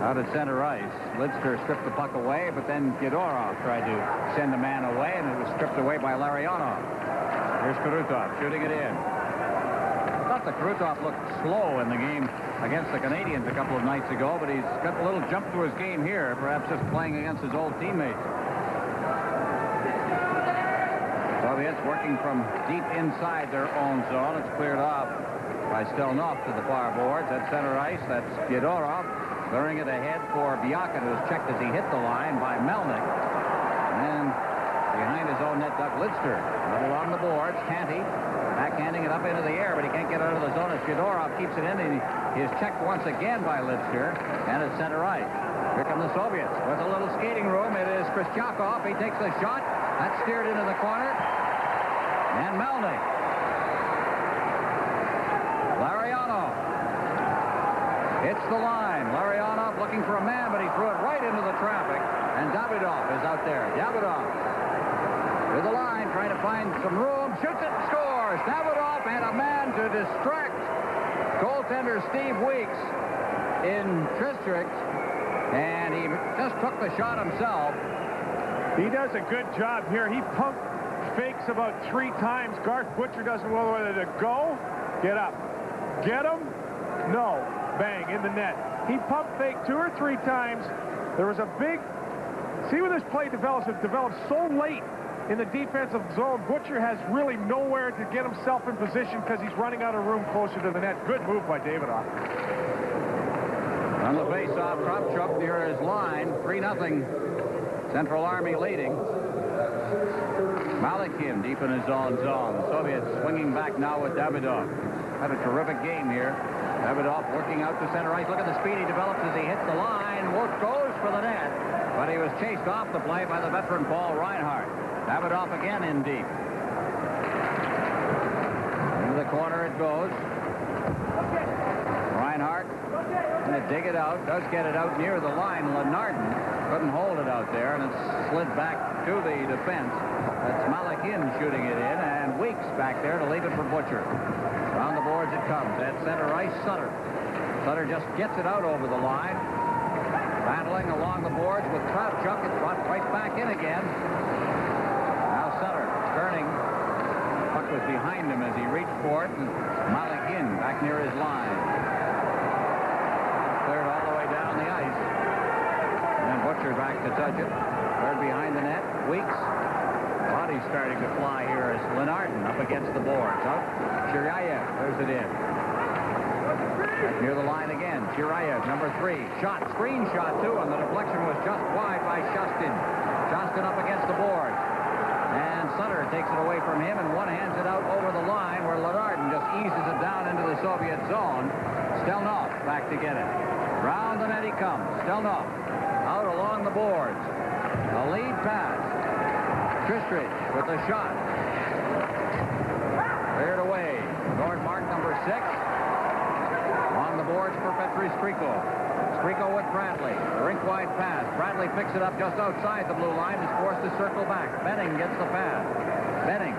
out at center ice. Lidster stripped the puck away, but then Fedorov tried to send a man away, and it was stripped away by Larionov. Here's Kurutov shooting it in. I thought the Kurutov looked slow in the game against the Canadians a couple of nights ago, but he's got a little jump to his game here, perhaps just playing against his old teammates. Soviets working from deep inside their own zone. It's cleared off by Stельнов to the far boards. At center ice, that's Fedorov. Clearing it ahead for Byakin, who was checked as he hit the line by Melnick. And behind his own net, Doug Lidster. Right along the boards, Canty backhanding it up into the air, but he can't get out of the zone as Fedorov keeps it in, and he is checked once again by Lidster. And at center ice, here come the Soviets with a little skating room. It is Chistякov. He takes the shot. That's steered into the corner. And Melnick. Larionov. It's the line. Larionov looking for a man, but he threw it right into the traffic. And Davydov is out there. Davydov to the line, trying to find some room. Shoots it and scores. Davydov had a man to distract goaltender Steve Weeks in Chistrych, and he just took the shot himself. He does a good job here. He pump fakes about 3 times. Garth Butcher doesn't know whether to go, get up, get him, no, bang, in the net. He pump faked 2 or 3 times. There was a big, see where this play develops. It develops so late in the defensive zone. Butcher has really nowhere to get himself in position because he's running out of room closer to the net. Good move by Davydov. On the face-off, Kravchuk near his line, 3-0. Central Army leading. Malahim deep in his own zone. The Soviets swinging back now with Davydov. Had a terrific game here. Davydov working out to center ice. Look at the speed he develops as he hits the line. Work goes for the net, but he was chased off the play by the veteran Paul Reinhardt. Davydov again in deep. Into the corner it goes. Reinhardt going to dig it out. Does get it out near the line. Lenardin couldn't hold it out there, and it's slid back to the defense. That's Malahim shooting it in, and Weeks back there to leave it for Butcher. Around the boards it comes. At center ice, Sutter. Sutter just gets it out over the line. Battling along the boards with Kravchuk. It's brought right back in again. Now Sutter turning. Puck was behind him as he reached for it, and Malahim back near his line. Cleared all the way down the ice. And Butcher back to touch it. Third behind the net. Weeks. Body's starting to fly here as Lenardin up against the boards. Out. Shiryayev. There's it in. Back near the line again. Shiryayev, number 3. Shot. Screen shot, too, and the deflection was just wide by Shustin. Shustin up against the boards. And Sutter takes it away from him and one hands it out over the line where Lenardin just eases it down into the Soviet zone. Stельнов back to get it. Round the net he comes. Stельнov out along the boards. A lead pass. Tristridge with the shot. Cleared away. Nordmark, number 6. On the boards for Petri Skriko. Skriko with Bradley. Rink-wide pass. Bradley picks it up just outside the blue line. Is forced to circle back. Benning gets the pass. Benning.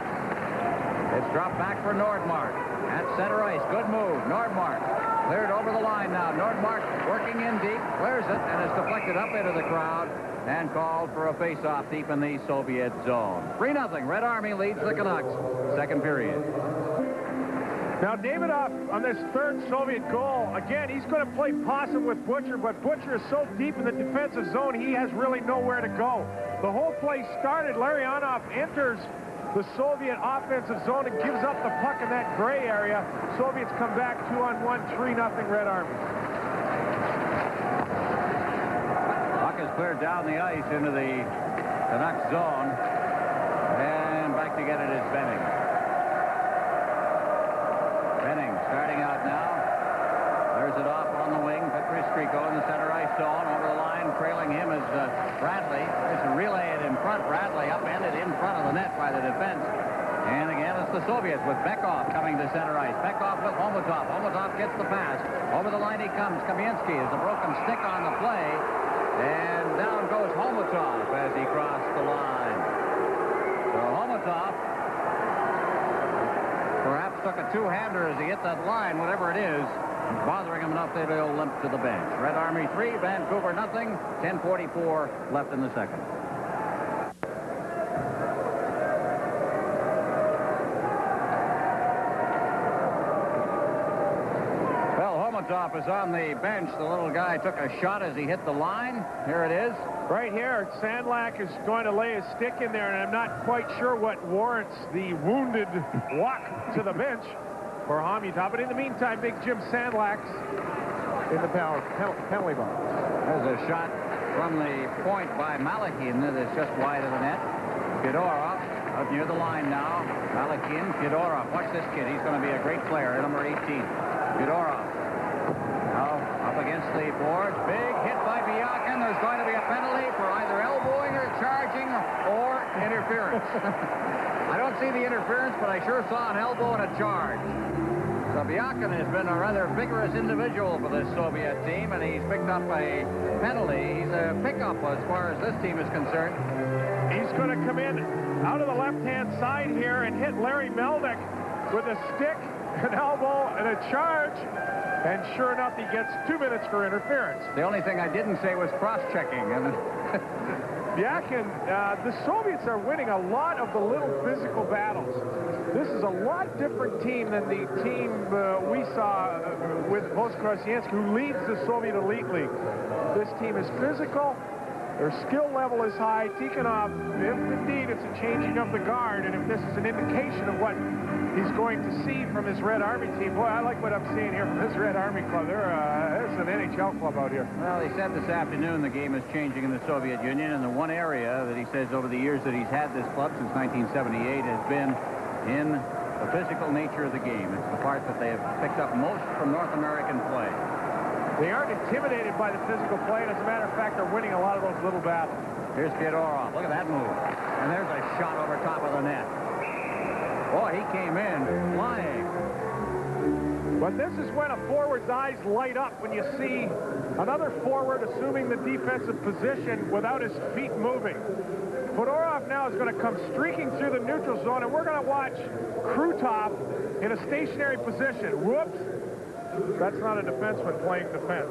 It's dropped back for Nordmark. At center ice. Good move. Nordmark. Cleared over the line now. Nordmark working in deep. Clears it and is deflected up into the crowd and called for a face-off deep in the Soviet zone. 3-0. Red Army leads the Canucks. Second period. Now, Davidoff on this third Soviet goal, again, he's going to play possum with Butcher, but Butcher is so deep in the defensive zone, he has really nowhere to go. The whole play started. Larionov enters the Soviet offensive zone and gives up the puck in that gray area. Soviets come back 2-on-1, 3-0 Red Army. Puck is cleared down the ice into the Canucks zone, and back to get it is Benning. Benning starting out now. There's it off on the wing. Petri Skriko in the center ice zone. Over the line, trailing him is Bradley. There's a relay it in front. Bradley upended in front of the net by the defense. And again, it's the Soviets with Bykov coming to center ice. Bykov with Homutov. Homutov gets the pass. Over the line he comes. Kamensky is a broken stick on the play. And down goes Homutov as he crossed the line. So Homutov perhaps took a two-hander as he hit that line, whatever it is, bothering him enough that he'll limp to the bench. Red Army 3, Vancouver nothing. 10:44 left in the second. Well, Homutov is on the bench. The little guy took a shot as he hit the line. Here it is. Right here, Sandlak is going to lay his stick in there, and I'm not quite sure what warrants the wounded walk to the bench for Homutov. But in the meantime, Big Jim Sandlak's in the penalty box. There's a shot from the point by Malahim that is just wide of the net. Fedorov out near the line now. Malahim, Fedorov. Watch this kid. He's going to be a great player, number 18. Fedorov. Now up against the boards. Big hit by Byakin. There's going to be a penalty for either elbowing or charging or interference. I don't see the interference, but I sure saw an elbow and a charge. So Byakin has been a rather vigorous individual for this Soviet team, and he's picked up a penalty. He's a pickup as far as this team is concerned. He's going to come in out of the left-hand side here and hit Larry Melnick with a stick, an elbow, and a charge. And sure enough, he gets 2 minutes for interference. The only thing I didn't say was cross-checking. Byakin, the Soviets are winning a lot of the little physical battles. This is a lot different team than the team we saw with Voskrosyansk, who leads the Soviet Elite League. This team is physical. Their skill level is high. Tikhonov, if indeed it's a changing of the guard, and if this is an indication of what he's going to see from his Red Army team. Boy, I like what I'm seeing here from this Red Army club. There's an NHL club out here. Well, he said this afternoon the game is changing in the Soviet Union, and the one area that he says over the years that he's had this club since 1978 has been in the physical nature of the game. It's the part that they have picked up most from North American play. They aren't intimidated by the physical play, and as a matter of fact, they're winning a lot of those little battles. Here's Fedorov. Look at that move. And there's a shot over top of the net. Boy, he came in flying. But this is when a forward's eyes light up when you see another forward assuming the defensive position without his feet moving. Fedorov now is going to come streaking through the neutral zone, and we're going to watch Krutov in a stationary position. Whoops. That's not a defenseman playing defense.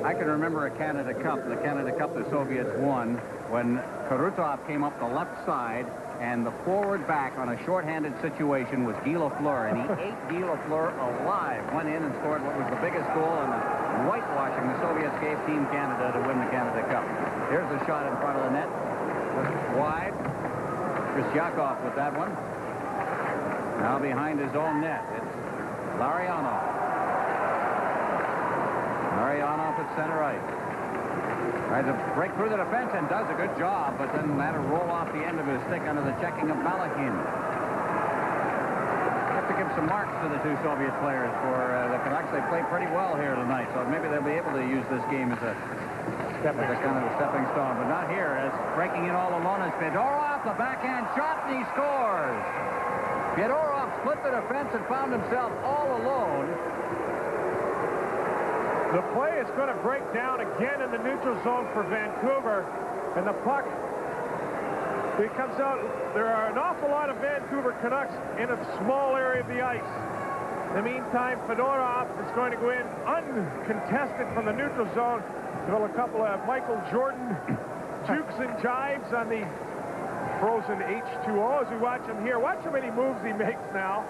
I can remember a Canada Cup, the Canada Cup the Soviets won, when Krutov came up the left side and the forward back on a shorthanded situation was Guy Lafleur, and he ate Guy Lafleur alive. Went in and scored what was the biggest goal in the whitewashing the Soviets gave Team Canada to win the Canada Cup. Here's the shot in front of the net. Wide. Chistякov with that one. Now behind his own net. It's Larionov. Larionov at center ice. Tries to break through the defense and does a good job, but then had to roll off the end of his stick under the checking of Malahim. Have to give some marks to the two Soviet players for the Canucks. They played pretty well here tonight, so maybe they'll be able to use this game as a kind of a stepping stone, but not here. As breaking in all alone is Fedorov, the backhand shot, and he scores. Fedorov split the defense and found himself all alone. The play is going to break down again in the neutral zone for Vancouver, and the puck, it comes out. There are an awful lot of Vancouver Canucks in a small area of the ice. In the meantime, Fedorov is going to go in uncontested from the neutral zone. Well, a couple of Michael Jordan jukes and jives on the frozen H2O as we watch him here. Watch how many moves he makes now.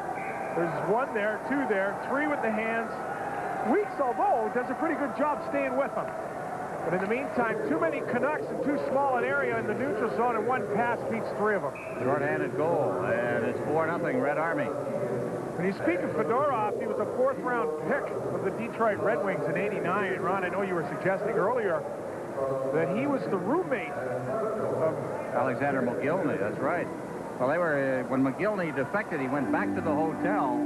There's one there, two there, three with the hands. Weeks, although, does a pretty good job staying with them. But in the meantime, too many Canucks in too small an area in the neutral zone, and one pass beats three of them. Short-handed goal, and it's 4-0 Red Army. When you speak of Fedorov, he was a fourth-round pick of the Detroit Red Wings in '89. And Ron, I know you were suggesting earlier that he was the roommate of Alexander McGillney, that's right. Well, they were, when McGillney defected, he went back to the hotel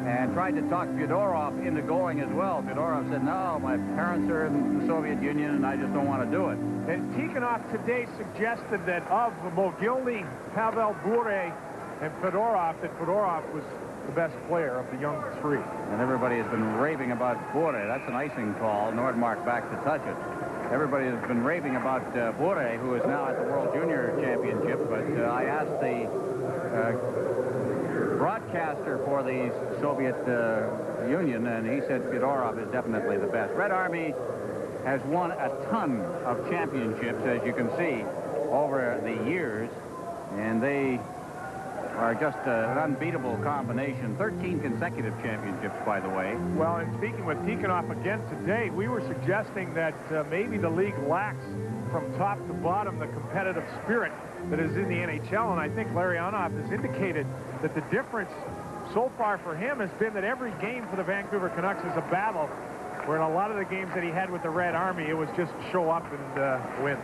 and tried to talk Fedorov into going as well. Fedorov said, no, my parents are in the Soviet Union and I just don't want to do it. And Tikhonov today suggested that of Mogilny, Pavel Bure, and Fedorov, that Fedorov was the best player of the young three. And everybody has been raving about Bure. That's an icing call. Nordmark back to touch it. Everybody has been raving about Bure, who is now at the World Junior Championship, but I asked the broadcaster for the Soviet Union, and he said Fedorov is definitely the best. Red Army has won a ton of championships, as you can see, over the years, and they are just an unbeatable combination. 13 consecutive championships, by the way. Well, and speaking with Tikhonov again today, we were suggesting that maybe the league lacks from top to bottom the competitive spirit that is in the NHL, and I think Larionov has indicated that the difference so far for him has been that every game for the Vancouver Canucks is a battle, where in a lot of the games that he had with the Red Army, it was just show up and win.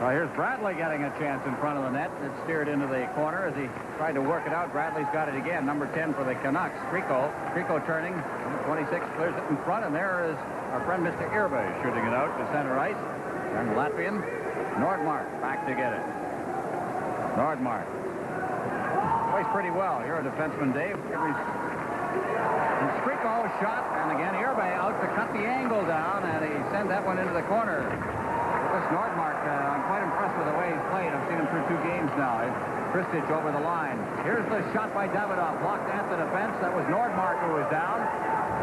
Well, here's Bradley getting a chance in front of the net. It's steered into the corner as he tried to work it out. Bradley's got it again. Number 10 for the Canucks. Trico turning. Number 26 clears it in front, and there is our friend Mr. Irbe shooting it out to center ice. And Latvian Nordmark back to get it. Nordmark plays pretty well. You're a defenseman, Dave. Trico shot, and again Irbe out to cut the angle down, and he sent that one into the corner. This Nordmark, I'm quite impressed with the way he's played. I've seen him through 2 games now. Hristic over the line. Here's the shot by Davydov, blocked at the defense. That was Nordmark who was down.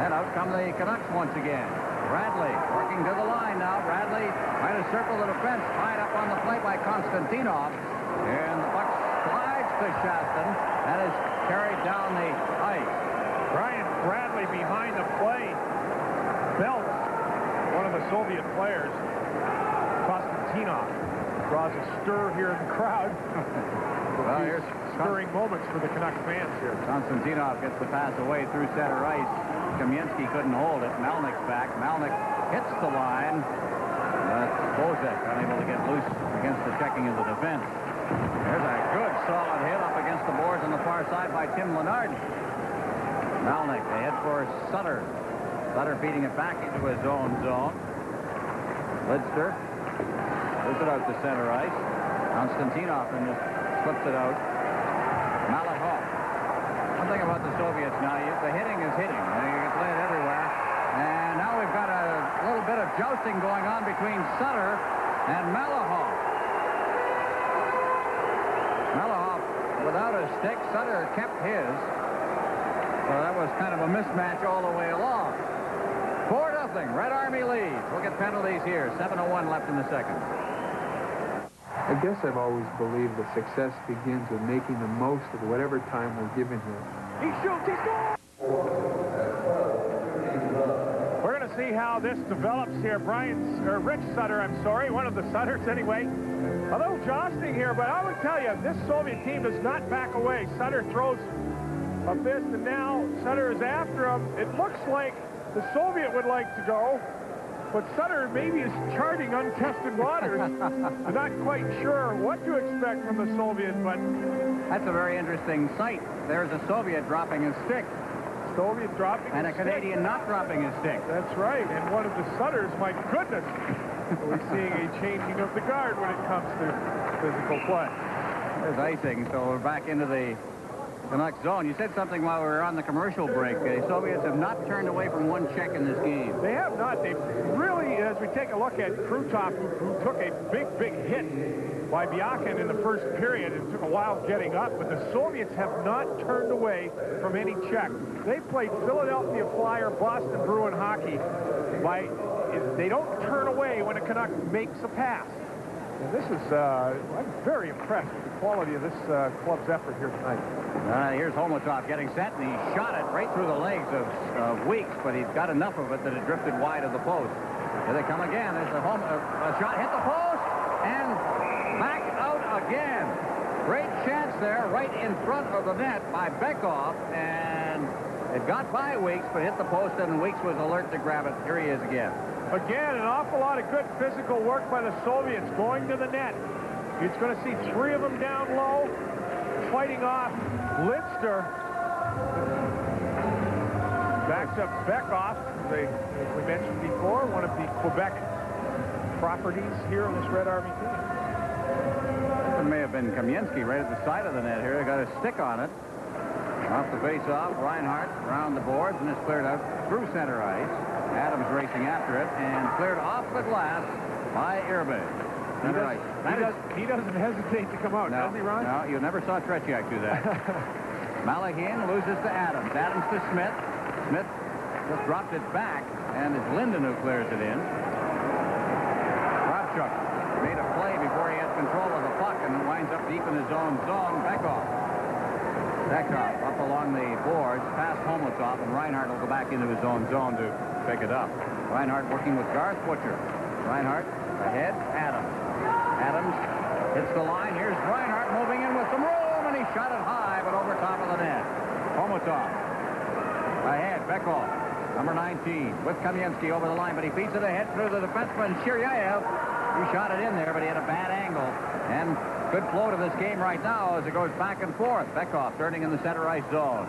And out come the Canucks once again. Bradley working to the line now. Bradley trying to circle the defense. Tied up on the play by Konstantinov. And the puck slides to Shaston and is carried down the ice. Brian Bradley behind the play belts one of the Soviet players. Konstantinov draws a stir here in the crowd. Well, here's stirring moments for the Canucks fans here. Konstantinov gets the pass away through center ice. Kamensky couldn't hold it. Melnick's back. Melnick hits the line. That's Bozek unable to get loose against the checking of the defense. There's a good solid hit up against the boards on the far side by Tim Leonard. Melnick, they head for Sutter. Sutter feeding it back into his own zone. Lidster puts it out to center ice. Konstantinov and just slips it out. Malahov. One thing about the Soviets now, the hitting is hitting. You can play it everywhere. And now we've got a little bit of jousting going on between Sutter and Malahov. Malahov without a stick. Sutter kept his. So that was kind of a mismatch all the way along. 4-0. Red Army leads. We'll get penalties here. 7:01 left in the second. I guess I've always believed that success begins with making the most of whatever time we're given here. He shoots, he scores! We're going to see how this develops here. Rich Sutter, I'm sorry, one of the Sutters anyway. A little jostling here, but I would tell you, this Soviet team does not back away. Sutter throws a fist, and now Sutter is after him. It looks like the Soviet would like to go, but Sutter maybe is charting untested waters. I'm not quite sure what to expect from the Soviet, but... That's a very interesting sight. There's a Soviet dropping his stick. Soviet dropping and a Canadian not dropping his stick. That's right, and one of the Sutters, my goodness. We're seeing a changing of the guard when it comes to physical play. There's icing, so we're back into the Canucks zone. You said something while we were on the commercial break. The Soviets have not turned away from one check in this game. They have not. They really, as we take a look at Krutov, who took a big hit by Byakin in the first period. It took a while getting up, but the Soviets have not turned away from any check. They played Philadelphia Flyer, Boston Bruin hockey. They don't turn away when a Canuck makes a pass. And this is, I'm very impressed with the quality of this club's effort here tonight. Here's Homutov getting set, and he shot it right through the legs of Weeks, but he's got enough of it that it drifted wide of the post. Here they come again. There's a shot, hit the post, and back out again. Great chance there right in front of the net by Bykov, and it got by Weeks, but hit the post, and Weeks was alert to grab it. Here he is again. Again, an awful lot of good physical work by the Soviets going to the net. It's going to see three of them down low, fighting off Lidster. Backs up Bykov, as we mentioned before, one of the Quebec properties here on this Red Army team. It may have been Kamensky right at the side of the net here. They got a stick on it. Off the face-off, Reinhardt around the boards, and it's cleared out through center ice. Adams racing after it, and cleared off the glass by Irbe. He doesn't hesitate to come out, does he, Ron? No, you never saw Tretiak do that. Malahine loses to Adams. Adams to Smith. Smith just dropped it back, and it's Linden who clears it in. Kravchuk made a play before he had control of the puck, and winds up deep in his own zone. Bykov up along the boards, past Homutov, and Reinhardt will go back into his own zone to pick it up. Reinhardt working with Garth Butcher. Reinhardt ahead, Adams. Adams hits the line. Here's Reinhardt moving in with some room, and he shot it high, but over top of the net. Homutov ahead, Bykov, number 19, with Kamensky over the line, but he feeds it ahead through the defenseman, Shiryayev. He shot it in there, but he had a bad angle. And good flow to this game right now as it goes back and forth. Bykov turning in the center ice zone.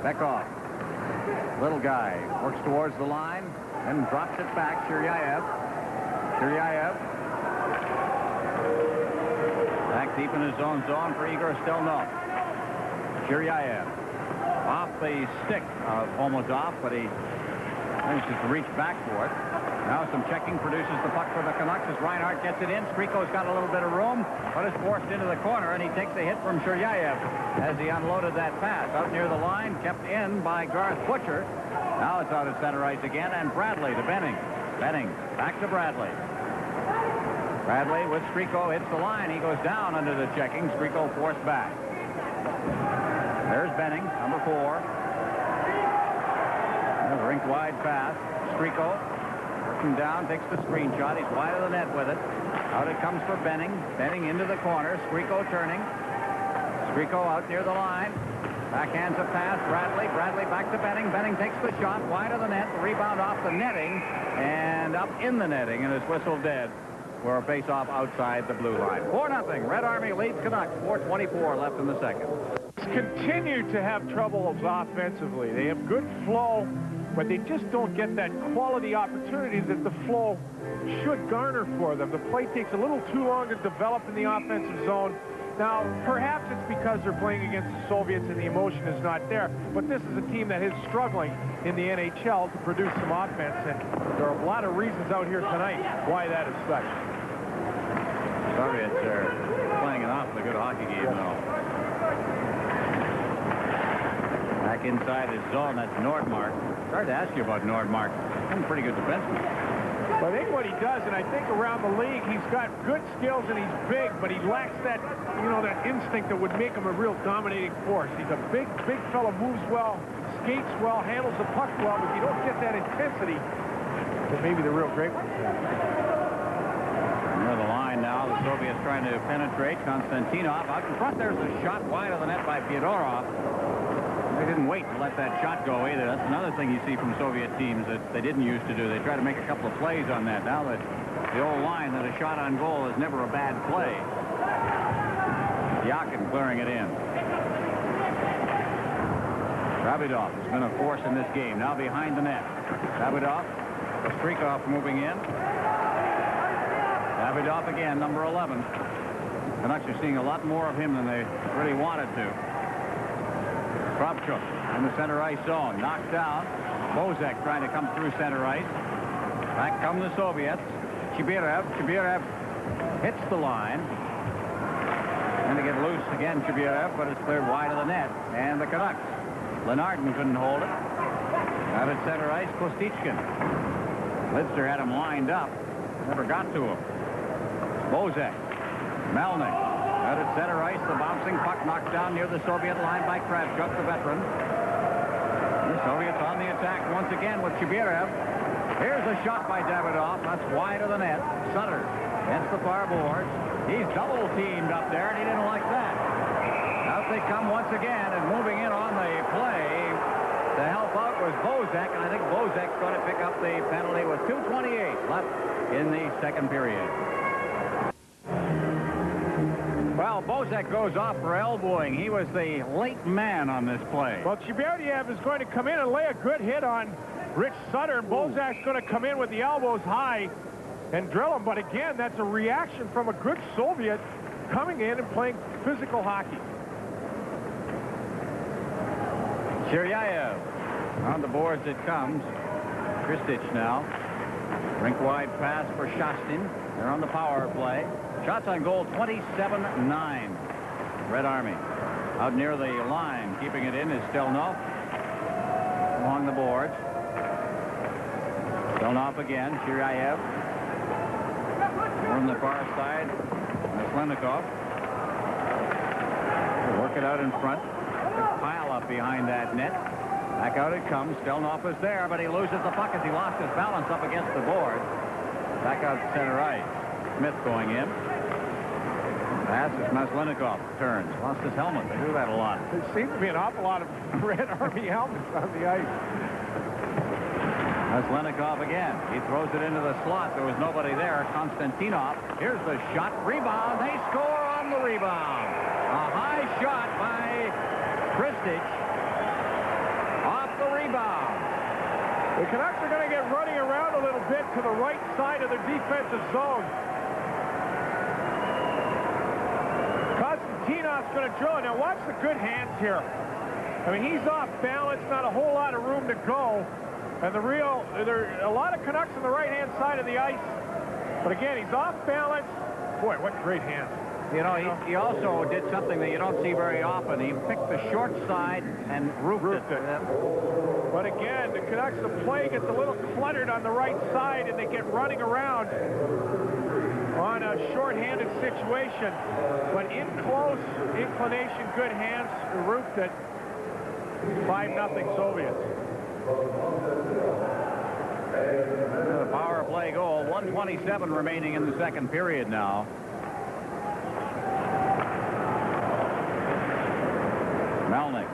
Bykov, little guy, works towards the line and drops it back. Shiryayev. Back deep in his own zone for Igor Stельнов. Shiryayev off the stick of Homutov, but he manages to reach back for it. Now some checking produces the puck for the Canucks as Reinhardt gets it in. Striko's got a little bit of room, but is forced into the corner, and he takes a hit from Shiryayev as he unloaded that pass. Out near the line, kept in by Garth Butcher. Now it's out at center ice again, and Bradley to Benning. Benning back to Bradley. Bradley with Striko hits the line. He goes down under the checking. Striko forced back. There's Benning, number 4. A rink-wide pass. Striko working down, takes the screen shot. He's wide of the net with it. Out it comes for Benning. Benning into the corner. Striko turning. Striko out near the line. Backhands a pass. Bradley. Bradley back to Benning. Benning takes the shot wide of the net. The rebound off the netting and up in the netting, and is whistled dead for a face-off outside the blue line. 4-0. Red Army leads Canucks. 4:24 left in the second. Continue to have troubles offensively. They have good flow, but they just don't get that quality opportunity that the flow should garner for them. The play takes a little too long to develop in the offensive zone. Now, perhaps it's because they're playing against the Soviets and the emotion is not there, but this is a team that is struggling in the NHL to produce some offense, and there are a lot of reasons out here tonight why that is such. Soviets are playing an awfully good hockey game now. Back inside his zone, that's Nordmark. It's hard to ask you about Nordmark. He's a pretty good defenseman. But I think what he does, and I think around the league, he's got good skills and he's big, but he lacks that, you know, that instinct that would make him a real dominating force. He's a big fellow, moves well, skates well, handles the puck well, but if you don't get that intensity, then maybe the real great ones have. Near the line now, the Soviets trying to penetrate. Konstantinov out in front. There's a shot wide of the net by Fedorov. They didn't wait to let that shot go either. That's another thing you see from Soviet teams that they didn't used to do. They try to make a couple of plays on that. Now that the old line that a shot on goal is never a bad play. Byakin clearing it in. Davydov has been a force in this game. Now behind the net. Davydov, Strikov moving in. Davydov again, number 11. Canucks are seeing a lot more of him than they really wanted to. Kravchuk in the center ice zone. Knocked down. Bozak trying to come through center ice. Back come the Soviets. Chibirев. Chibirев hits the line. And to get loose again, Chibirев, but it's cleared wide of the net. And the Canucks. Lenardin couldn't hold it. Out at center ice, Kostичкин. Lidster had him lined up. Never got to him. Bozak. Melnick. Out at center ice, the bouncing puck knocked down near the Soviet line by Kravchuk, the veteran. The Soviets on the attack once again with Chibirев. Here's a shot by Davydov. That's wide of the net. Sutter against the far boards. He's double teamed up there, and he didn't like that. Out they come once again, and moving in on the play to help out was Bozak, and I think Bozak's going to pick up the penalty with 2:28 left in the second period. Well, Bozak goes off for elbowing. He was the late man on this play. Well, Chibiriev is going to come in and lay a good hit on Rich Sutter. Bozak's going to come in with the elbows high and drill him. But again, that's a reaction from a good Soviet coming in and playing physical hockey. Shiryayev on the boards it comes. Kristich now. Rink-wide pass for Shastin. They're on the power play. Shots on goal 27-9. Red Army. Out near the line, keeping it in is Stельнов. Along the boards. Stельнov again. Shiryayev. On the far side. Maslenikov. Work it out in front. Pile up behind that net. Back out it comes. Stельнов is there, but he loses the puck as he lost his balance up against the board. Back out to center ice. Smith going in. Pass as Maslenikov turns. Lost his helmet. They do that a lot. There seems to be an awful lot of Red Army helmets on the ice. Maslenikov again. He throws it into the slot. There was nobody there. Konstantinov. Here's the shot. Rebound. They score on the rebound. A high shot by Kristich. Off the rebound. The Canucks are going to get running around a little bit to the right side of their defensive zone. Konstantinov's going to drill it. Now watch the good hands here. I mean, he's off balance, not a whole lot of room to go. And there are a lot of Canucks on the right-hand side of the ice. But again, he's off balance. Boy, what great hands. You know, he also did something that you don't see very often. He picked the short side and roofed it. But again, the Canucks, the play gets a little cluttered on the right side, and they get running around on a short-handed situation. But in close inclination, good hands, roofed it. 5-0 Soviets. The power play goal. 1:27 remaining in the second period now. Melnick.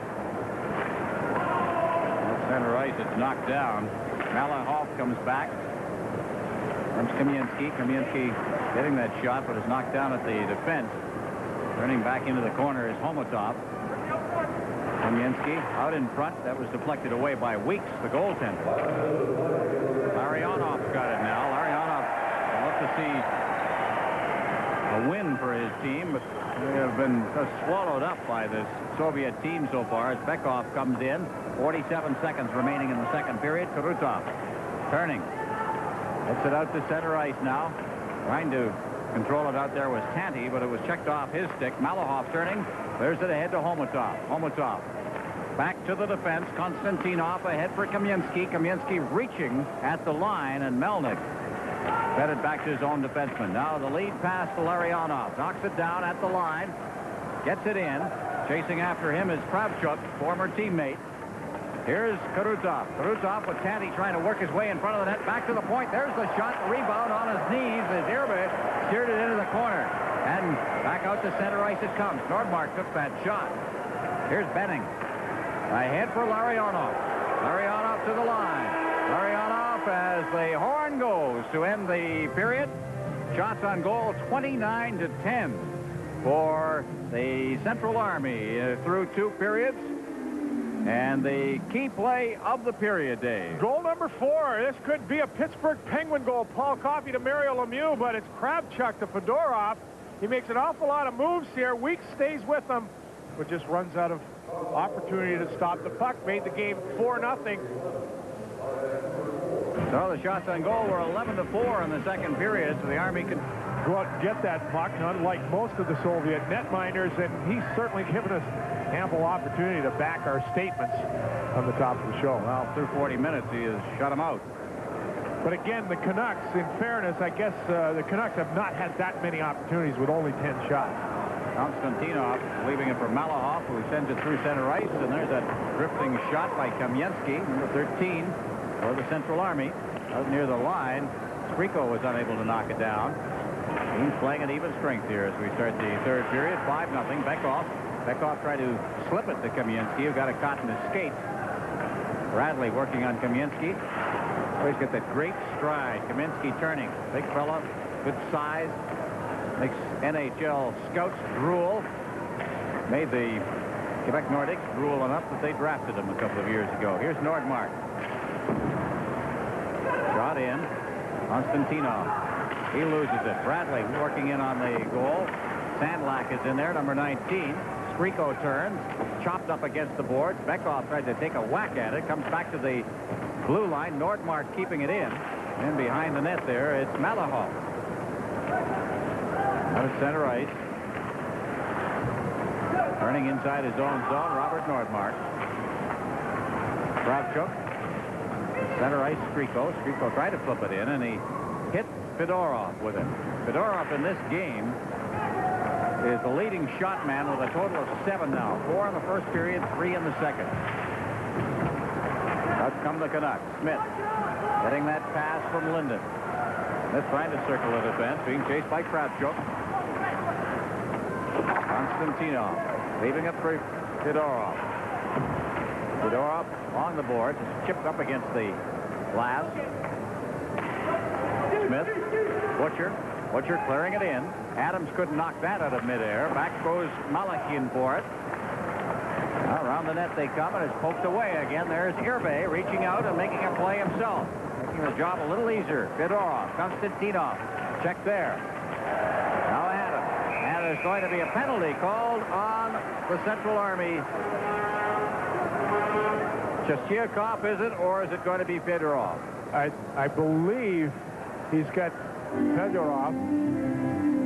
Center ice, it's knocked down. Malahov comes back. Comes Kamensky. Kamensky getting that shot, but is knocked down at the defense. Turning back into the corner is Homutov. Kamensky out in front. That was deflected away by Weeks, the goaltender. Larionov's got it now. Larionov would love to see a win for his team, but they have been swallowed up by this Soviet team so far as Bykov comes in. 47 seconds remaining in the second period. Kurutov turning. Gets it out to center ice now. Trying to control it out there was Tanti, but it was checked off his stick. Malahov turning. There's it ahead to Homutov. Homutov back to the defense. Konstantinov ahead for Kamensky. Kamensky reaching at the line, and Melnick Fed it back to his own defenseman. Now the lead pass to Larionov. Knocks it down at the line. Gets it in. Chasing after him is Kravchuk, former teammate. Here's Karutov. Karutov with Tanti trying to work his way in front of the net. Back to the point. There's the shot. The rebound on his knees as Irbe steered it into the corner. And back out to center ice it comes. Nordmark took that shot. Here's Benning. Ahead for Larionov. Larionov to the line. Larionov as the horn goes to end the period. Shots on goal 29-10 for the Central Army through 2 periods. And the key play of the period, Dave. Goal number 4. This could be a Pittsburgh Penguin goal. Paul Coffey to Mario Lemieux, but it's Kravchuk to Fedorov. He makes an awful lot of moves here. Weeks stays with them, but just runs out of opportunity to stop the puck. Made the game 4-0. So the shots on goal were 11-4 in the second period, so the Army can go out and get that puck, unlike most of the Soviet netminders, and he's certainly given us ample opportunity to back our statements on the top of the show. Well, through 40 minutes, he has shut him out. But again, the Canucks, in fairness, I guess the Canucks have not had that many opportunities with only 10 shots. Konstantinov leaving it for Malahov, who sends it through center ice, and there's a drifting shot by Kamensky, number 13, for the Central Army. Out near the line, Skriko was unable to knock it down. He's playing at even strength here as we start the third period. 5-0. Bykov tried to slip it to Kamensky, who got a caught in his skate. Bradley working on Kamensky. Oh, he's got that great stride. Kamensky turning. Big fella, good size. Makes NHL scouts drool. Made the Quebec Nordics drool enough that they drafted him a couple of years ago. Here's Nordmark. Shot in. Konstantinov. He loses it. Bradley working in on the goal. Sandlak is in there, number 19. Skriko turns, chopped up against the boards. Bykov tried to take a whack at it. Comes back to the blue line. Nordmark keeping it in. And behind the net there, it's Malahov. Out of center ice. Turning inside his own zone, Robert Nordmark. Kravchuk. Center ice, Skriko. Skriko tried to flip it in, and he hit Fedorov with it. Fedorov in this game is the leading shot man with a total of 7 now. 4 in the first period, 3 in the second. Out come the Canucks. Smith getting that pass from Linden. Smith trying to circle the defense, being chased by Kravchuk. Konstantinov leaving it for Fedorov. Fedorov on the boards, chipped up against the glass. Smith, Butcher clearing it in. Adams couldn't knock that out of midair. Back goes Malahim for it. Around the net they come, and it's poked away again. There's Irbe reaching out and making a play himself. Making the job a little easier. Fedorov, Konstantinov, check there. Now Adams. And there's going to be a penalty called on the Central Army. Chistyakov, is it, or is it going to be Fedorov? I believe he's got Fedorov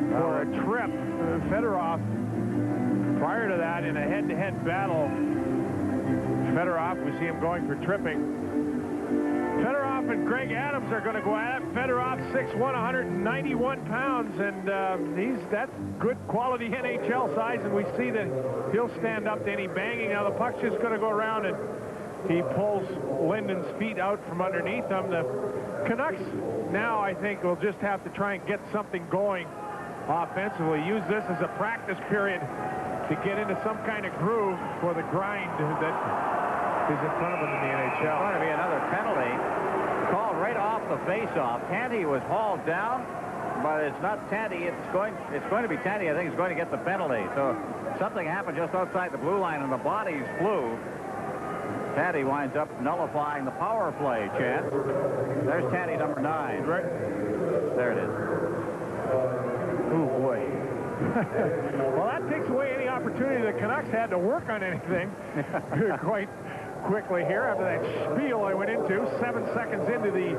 for a trip. Fedorov, prior to that, in a head-to-head battle, Fedorov, we see him going for tripping. Fedorov and Greg Adams are going to go at it. Fedorov, 6'1", 191 pounds, and that's good quality NHL size, and we see that he'll stand up to any banging. Now the puck's just going to go around, and he pulls Linden's feet out from underneath him. The Canucks now, I think, will just have to try and get something going offensively. Use this as a practice period to get into some kind of groove for the grind that is in front of them in the NHL. It's going to be another penalty called right off the face-off. Tanti was hauled down, but it's not Tanti. It's going to be Tanti. I think is going to get the penalty. So something happened just outside the blue line, and the bodies flew. Tanti winds up nullifying the power play chance. There's Tanti, number 9. Right. There it is. Oh, boy. Well, that takes away any opportunity the Canucks had to work on anything quite quickly here. After that spiel I went into, 7 seconds into the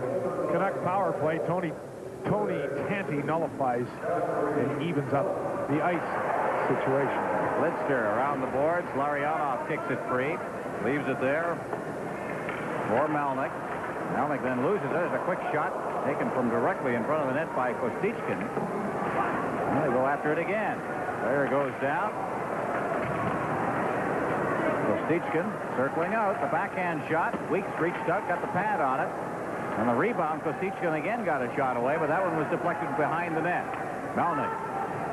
Canuck power play, Tony Tanti nullifies and evens up the ice situation. Lidster around the boards. Larionov kicks it free. Leaves it there for Melnick. Melnick then loses it. There's a quick shot taken from directly in front of the net by Kostичkin. And they go after it again. There it goes down. Kostичkin circling out. The backhand shot. Weeks reached out, got the pad on it. And the rebound, Kostичkin again got a shot away, but that one was deflected behind the net. Melnick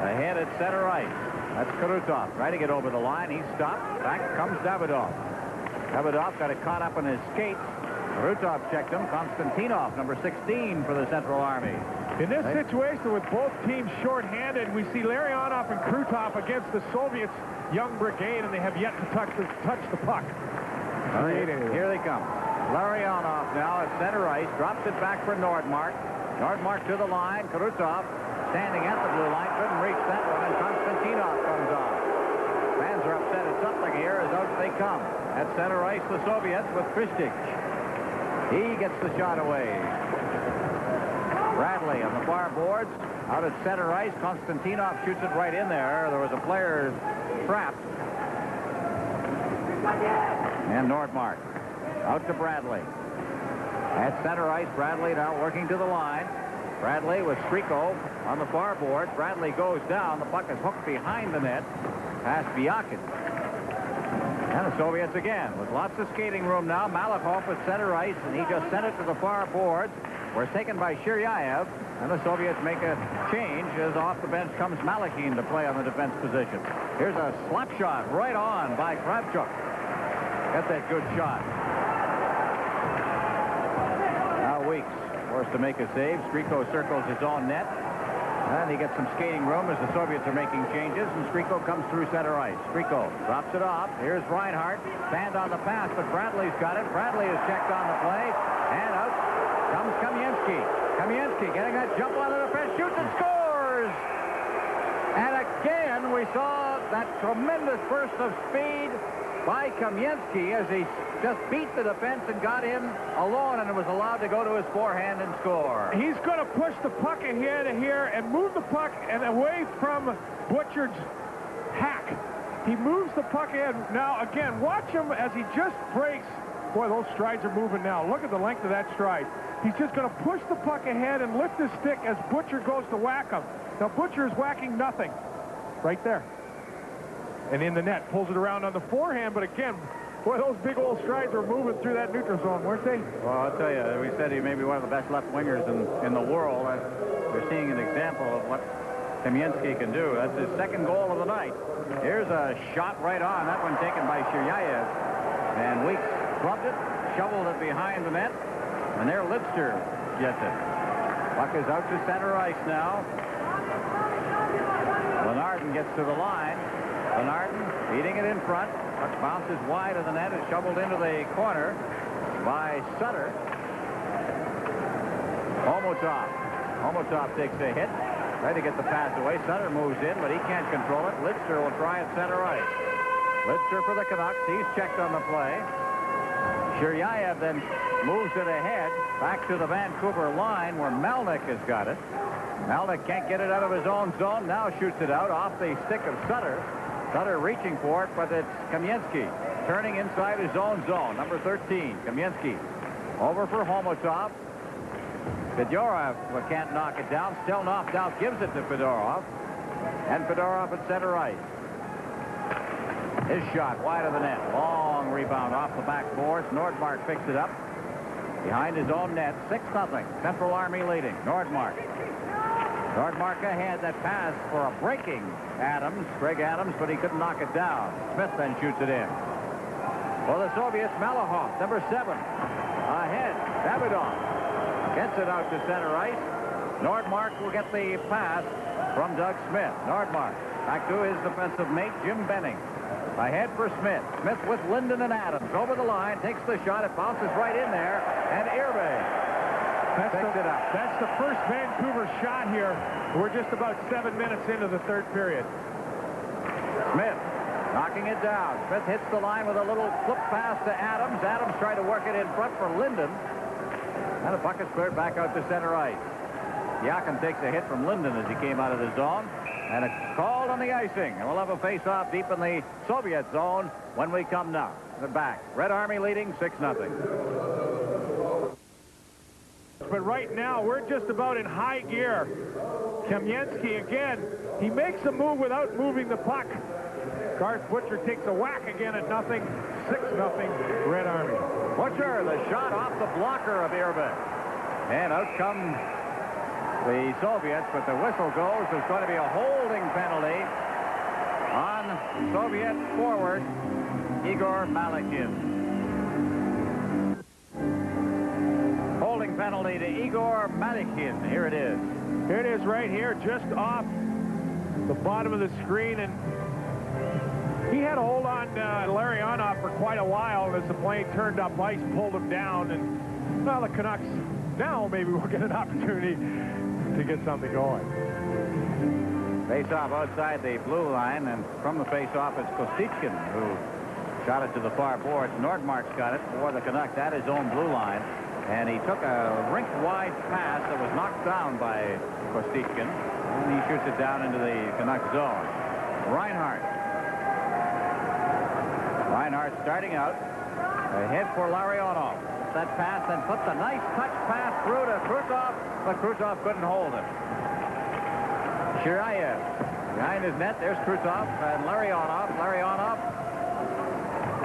ahead at center ice. That's Krutov trying to get over the line. He's stopped. Back comes Davıdov. Davıdov got it caught up in his skates. Krutov checked him. Konstantinov, number 16 for the Central Army. In this situation with both teams short-handed, we see Larionov and Krutov against the Soviets' young brigade, and they have yet to touch the puck. Here they come. Larionov now at center ice, drops it back for Nordmark. Nordmark to the line. Krutov standing at the blue line, couldn't reach that one, and Konstantinov comes off. Fans are upset at something here as out they come. At center ice, the Soviets with Hristic. He gets the shot away. Bradley on the far boards. Out at center ice, Konstantinov shoots it right in there. There was a player trapped. And Nordmark out to Bradley. At center ice, Bradley now working to the line. Bradley with Striko on the far board. Bradley goes down. The puck is hooked behind the net. Past Byakin. And the Soviets again with lots of skating room now. Malahov at center ice, and he just sent it to the far boards. Where it's taken by Shiryayev, and the Soviets make a change as off the bench comes Malahim to play on the defense position. Here's a slap shot right on by Kravchuk. Got that good shot. Now Weeks forced to make a save. Striko circles his own net. And he gets some skating room as the Soviets are making changes, and Striko comes through center ice. Striko drops it off. Here's Reinhardt. Stand on the pass, but Bradley's got it. Bradley is checked on the play. And out comes Kamensky. Kamensky getting that jump on the defense, shoots and scores! And again, we saw that tremendous burst of speed by Kamensky as he just beat the defense and got in alone and was allowed to go to his forehand and score. He's going to push the puck ahead of here and move the puck and away from Butchard's hack. He moves the puck ahead. Now, again, watch him as he just breaks. Boy, those strides are moving now. Look at the length of that stride. He's just going to push the puck ahead and lift his stick as Butcher goes to whack him. Now, Butcher is whacking nothing. Right there. And in the net, pulls it around on the forehand, but again, boy, those big old strides were moving through that neutral zone, weren't they? Well, I'll tell you, we said he may be one of the best left wingers in the world. We're seeing an example of what Kamensky can do. That's his second goal of the night. Here's a shot right on. That one taken by Shiryayev. And Weeks clubbed it, shoveled it behind the net, and there Lidster gets it. Puck is out to center ice now. Lenardin gets to the line. Lenardin beating it in front. Puck bounces wide of the net. Is shoveled into the corner by Sutter. Homutov. Homutov takes a hit. Try to get the pass away. Sutter moves in, but he can't control it. Lidster will try at center ice. Lidster for the Canucks. He's checked on the play. Shiryayev then moves it ahead back to the Vancouver line where Melnick has got it. Melnick can't get it out of his own zone. Now shoots it out off the stick of Sutter. Sutter reaching for it, but it's Kamensky turning inside his own zone. Number 13, Kamensky. Over for Homutov. Fedorov can't knock it down. Stельнов now gives it to Fedorov. And Fedorov at center ice. His shot wide of the net. Long rebound off the backboards. Nordmark picks it up. Behind his own net. 6-0. Central Army leading. Nordmark. Nordmark ahead. That pass for a breaking Adams. Greg Adams, but he couldn't knock it down. Smith then shoots it in. For the Soviets, Malahov, number 7. Ahead. Davıdov gets it out to center ice. Nordmark will get the pass from Doug Smith. Nordmark back to his defensive mate, Jim Benning. Ahead for Smith. Smith with Linden and Adams. Over the line, takes the shot. It bounces right in there. And Irbe picks it up. That's the first Vancouver shot here. We're just about 7 minutes into the third period. Smith knocking it down. Smith hits the line with a little flip pass to Adams. Adams tried to work it in front for Linden. And the puck is cleared back out to center ice. Byakin takes a hit from Linden as he came out of the zone. And a call on the icing. And we'll have a face-off deep in the Soviet zone when we come now. Back. Red Army leading 6-0. But right now, we're just about in high gear. Kamensky again. He makes a move without moving the puck. Garth Butcher takes a whack again at nothing. 6-0 Red Army. Butcher, the shot off the blocker of Irbe. And out come the Soviets, but the whistle goes. There's going to be a holding penalty on Soviet forward Igor Malahov. Holding penalty to Igor Malahov. Here it is. Here it is right here, just off the bottom of the screen. And he had a hold on Larionov for quite a while, and as the plane turned up ice, pulled him down. And, well, the Canucks, now maybe we'll get an opportunity to get something going. Face-off outside the blue line, and from the face-off it's Kostичкин who shot it to the far boards. Nordmark's got it for the Canucks at his own blue line, and he took a rink-wide pass that was knocked down by Kostичkin, and he shoots it down into the Canucks zone. Reinhart starting out, ahead for Larionov. That pass, and puts a nice touch pass through to Krutov, but Krutov couldn't hold it. Shiryaев behind his net. There's Krutov and Larionov. Larionov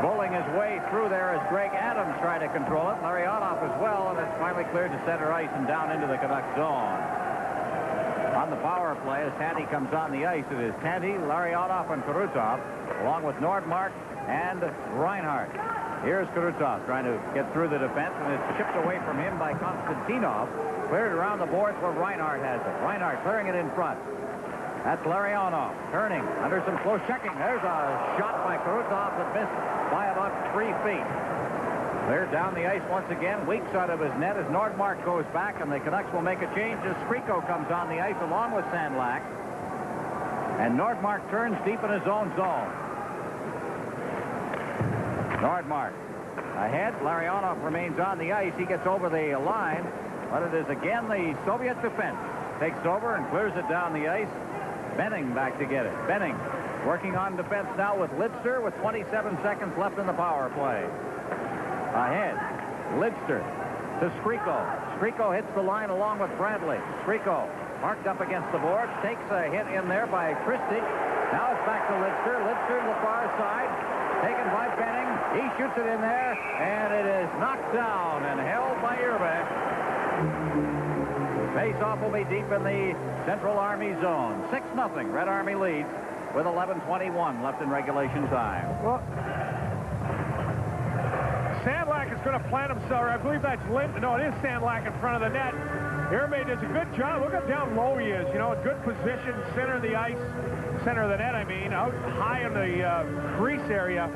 bowling his way through there as Greg Adams tried to control it. Larionov as well, and it's finally cleared to center ice and down into the Canucks zone. On the power play, as Tanti comes on the ice, it is Tanti, Larionov, and Krutov, along with Nordmark and Reinhart. Here's Krutov trying to get through the defense, and it's chipped away from him by Konstantinov. Cleared around the boards where Reinhart has it. Reinhart clearing it in front. That's Larionov turning under some close checking. There's a shot by Krutov that missed by about 3 feet. Cleared down the ice once again. Weeks out of his net as Nordmark goes back, and the Canucks will make a change as Skriko comes on the ice along with Sandlak. And Nordmark turns deep in his own zone. Nordmark ahead. Larionov remains on the ice. He gets over the line, but it is again the Soviet defense. Takes over and clears it down the ice. Benning back to get it. Benning working on defense now with Lidster with 27 seconds left in the power play. Ahead. Lidster to Skriko. Skriko hits the line along with Bradley. Skriko marked up against the boards. Takes a hit in there by Christie. Now it's back to Lidster. Lidster to the far side. Taken by Benning. He shoots it in there, and it is knocked down and held by Irbe. Face-off will be deep in the Central Army zone. 6-0. Red Army leads with 11:21 left in regulation time. Well, Sandlak is going to plant himself. I believe that's no, it is Sandlak in front of the net. Irbe does a good job. Look how down low he is. You know, a good position, center of the ice, center of the net, I mean, out high in the crease area.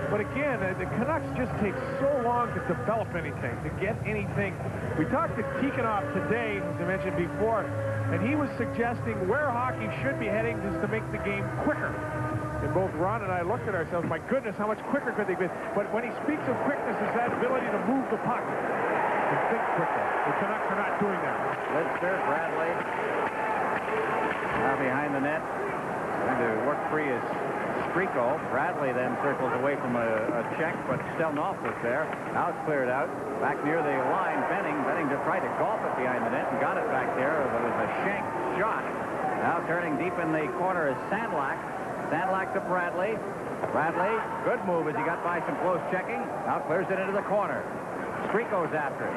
But again, the Canucks just take so long to develop anything, to get anything. We talked to Tikhonov today, as I mentioned before, and he was suggesting where hockey should be heading is to make the game quicker. And both Ron and I looked at ourselves, my goodness, how much quicker could they be? But when he speaks of quickness, is that ability to move the puck and think quicker. The Canucks are not doing that. Lidster, Bradley, now behind the net, trying to work free is Skriko. Bradley then circles away from a check, but Stельнов was there. Now it's cleared out. Back near the line, Benning to try to golf it behind the net and got it back there. It was a shank shot. Now turning deep in the corner is Sandlak. Sandlak to Bradley. Bradley, good move as he got by some close checking. Now clears it into the corner. Skriko's after it.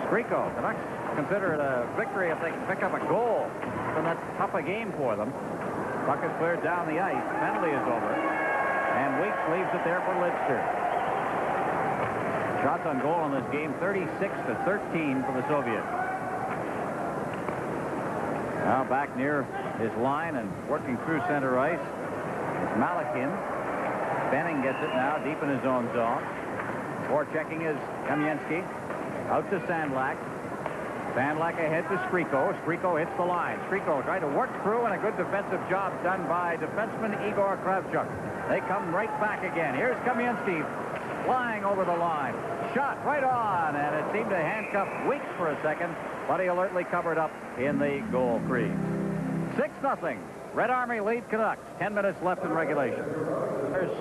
Skriko, the Canucks consider it a victory if they can pick up a goal from that tough a game for them. Puck is cleared down the ice. Penalty is over. And Weeks leaves it there for Lidster. Shots on goal in this game, 36-13 for the Soviets. Now back near his line and working through center ice. It's Malahov. Benning gets it now deep in his own zone. Forechecking is Kamensky. Out to Sandlak. Sandlak ahead to Skriko. Skriko hits the line. Skriko trying to work through, and a good defensive job done by defenseman Igor Kravchuk. They come right back again. Here's Kamensky flying over the line. Shot right on, and it seemed to handcuff Weeks for a second, but he alertly covered up in the goal crease. 6-0. Red Army lead Canucks. 10 minutes left in regulation. There's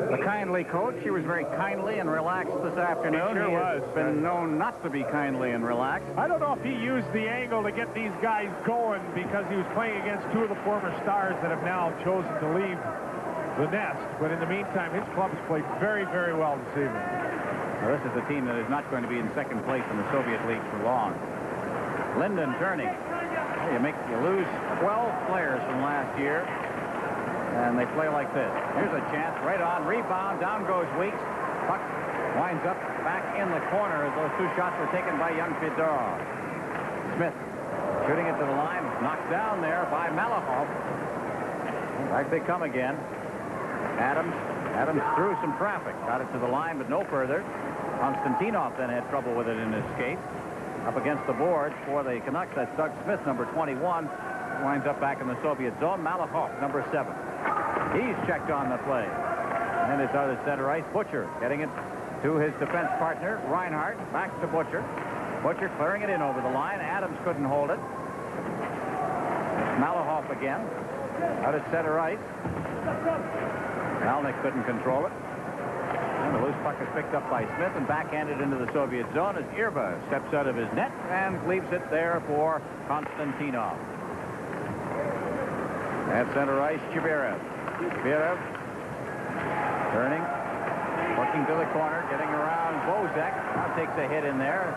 The kindly coach. He was very kindly and relaxed this afternoon. He sure has been known not to be kindly and relaxed. I don't know if he used the angle to get these guys going because he was playing against two of the former stars that have now chosen to leave the nest. But in the meantime, his club has played very, very well this evening. Well, this is a team that is not going to be in second place in the Soviet League for long. Linden turning. You lose 12 players from last year, and they play like this. Here's a chance, right on, rebound, down goes Weeks. Puck winds up back in the corner as those two shots were taken by young Fedorov. Smith shooting it to the line, knocked down there by Malahov. Back they come again. Adams through some traffic, got it to the line, but no further. Konstantinov then had trouble with it in his skate. Up against the boards for the Canucks, that's Doug Smith, number 21. Winds up back in the Soviet zone. Malahov, number 7. He's checked on the play. And it's out of center ice. Butcher getting it to his defense partner, Reinhardt. Back to Butcher. Butcher clearing it in over the line. Adams couldn't hold it. Malahov again. Out of center ice. Malnick couldn't control it. And the loose puck is picked up by Smith and backhanded into the Soviet zone as Irbe steps out of his net and leaves it there for Konstantinov. At center ice, Chibirев. Chibirев turning, working to the corner, getting around Bozak. Now takes a hit in there.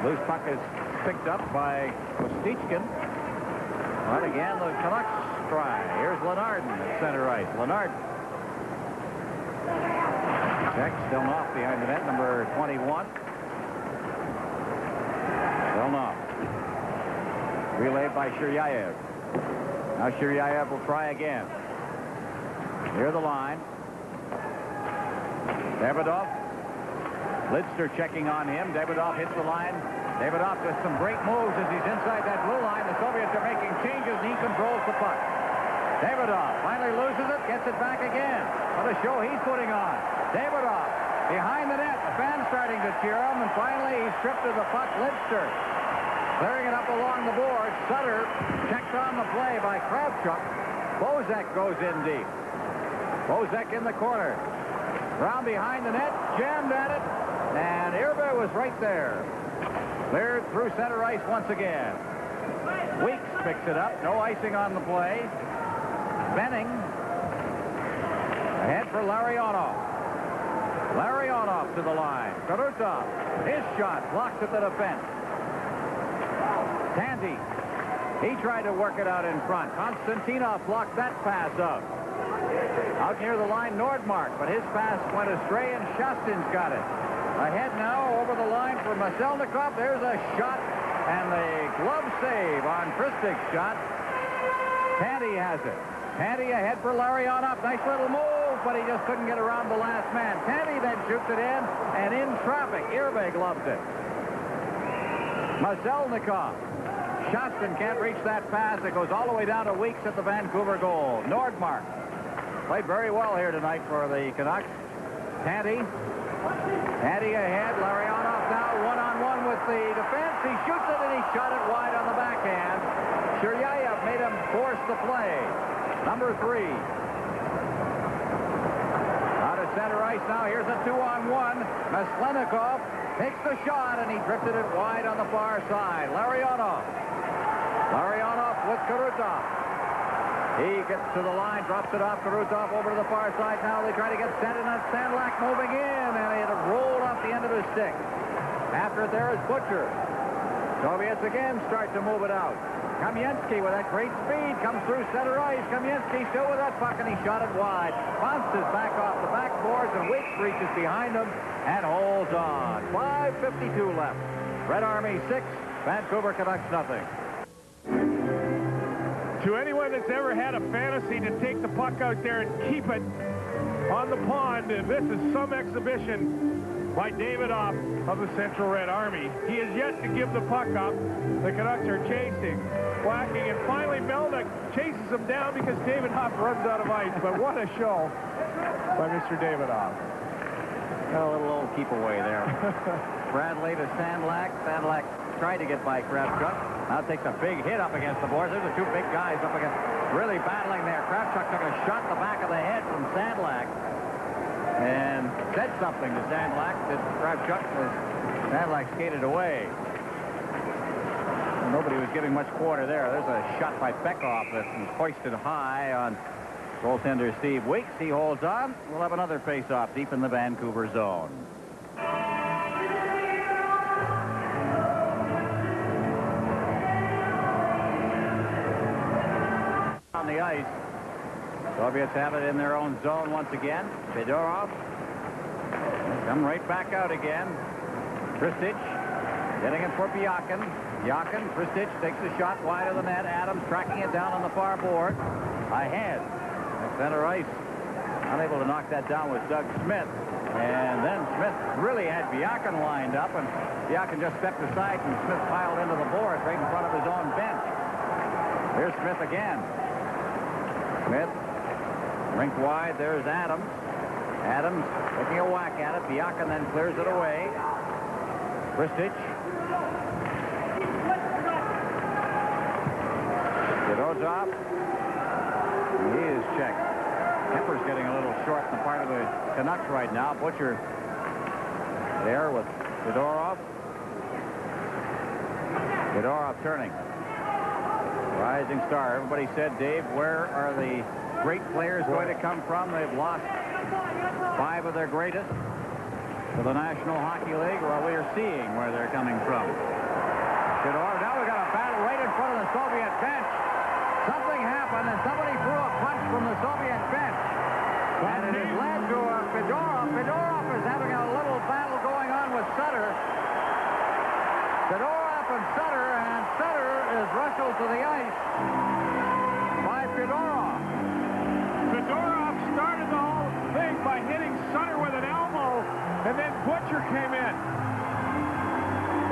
Loose puck is picked up by Kostичкин. But again, the Canucks try. Here's Lenardin at center ice. Lenardin. Check, Stellnov behind the net, number 21. Stellnov. Relayed by Shiryayev. Now Shiryayev will try again. Near the line. Davydov. Lidster checking on him. Davydov hits the line. Davydov does some great moves as he's inside that blue line. The Soviets are making changes and he controls the puck. Davydov finally loses it, gets it back again. What a show he's putting on. Davydov behind the net. The fans starting to cheer him, and finally he's stripped of the puck. Lidster clearing it up along the board. Sutter checked on the play by Kravchuk. Bozak goes in deep. Bozak in the corner. Round behind the net, jammed at it, and Irbe was right there. Cleared through center ice once again. Weeks picks it up. No icing on the play. Benning ahead for Larionov. Larionov to the line. Karutov. His shot blocked at the defense. Tanti. He tried to work it out in front. Konstantinov blocked that pass up. Out near the line, Nordmark, but his pass went astray, and Shastin's got it. Ahead now over the line for Maselnikov. There's a shot, and the glove save on Christic's shot. Tanti has it. Tanti ahead for Larionov. Nice little move, but he just couldn't get around the last man. Tanti then shoots it in, and in traffic, Irbe gloves it. Maselnikov. Shastin can't reach that pass. It goes all the way down to Weeks at the Vancouver goal. Nordmark played very well here tonight for the Canucks. Tanti ahead. Larionov now one-on-one with the defense. He shoots it, and he shot it wide on the backhand. Shiryayev made him force the play. Number 3. Out of center ice now. Here's a 2-on-1. Maslenikov takes the shot, and he drifted it wide on the far side. Larionov with Karutov. He gets to the line, drops it off. Karutov over to the far side. Now they try to get Sandlak moving in, and it rolled off the end of his stick. After it there is Butcher. Soviets again start to move it out. Kamensky with that great speed comes through center ice. Kamensky still with that puck, and he shot it wide. Ponce is back off the backboards, and Weeks reaches behind him and holds on. 5:52 left. Red Army 6, Vancouver Canucks nothing. To anyone that's ever had a fantasy to take the puck out there and keep it on the pond, this is some exhibition by Davydov of the Central Red Army. He has yet to give the puck up. The Canucks are chasing, whacking, and finally Melnick chases him down because Davydov runs out of ice. But what a show by Mr. Davydov. A little old keep away there. Bradley to Sandlak. Sandlak tried to get by Kravchuk. Now takes a big hit up against the boards. There's the two big guys up against, really battling there. Kravchuk took a shot in the back of the head from Sandlak. and said something to Sandlak that Kravchuk was. Sandlak skated away. Nobody was giving much quarter there. There's a shot by Bykov that was hoisted high on goaltender Steve Weeks. He holds on. We'll have another face-off deep in the Vancouver zone. On the ice, Soviets have it in their own zone once again. Fedorov come right back out again. Hristic getting it for Byakin. Byakin, Hristic takes a shot wide of the net. Adams tracking it down on the far board. Ahead at center ice. Unable to knock that down was Doug Smith. And then Smith really had Byakin lined up, and Byakin just stepped aside, and Smith piled into the boards right in front of his own bench. Here's Smith again. Smith, rink wide, there's Adams. Adams taking a whack at it. Byakin then clears it away. Hristic. Fedorov. He is checked. Kemper's getting a little short in the part of the Canucks right now. Butcher there with Fedorov. Fedorov turning. Rising star. Everybody said, Dave, where are the great players going to come from? They've lost 5 of their greatest to the National Hockey League. Well, we are seeing where they're coming from. Fedorov. Now we've got a battle right in front of the Soviet bench. Something happened, and somebody threw a punch from the Soviet bench. And it has led to Fedorov. Fedorov is having a little battle going on with Sutter. Fedorov and Sutter is rustled to the ice by Fedorov. Fedorov started the whole thing by hitting Sutter with an elbow, and then Butcher came in.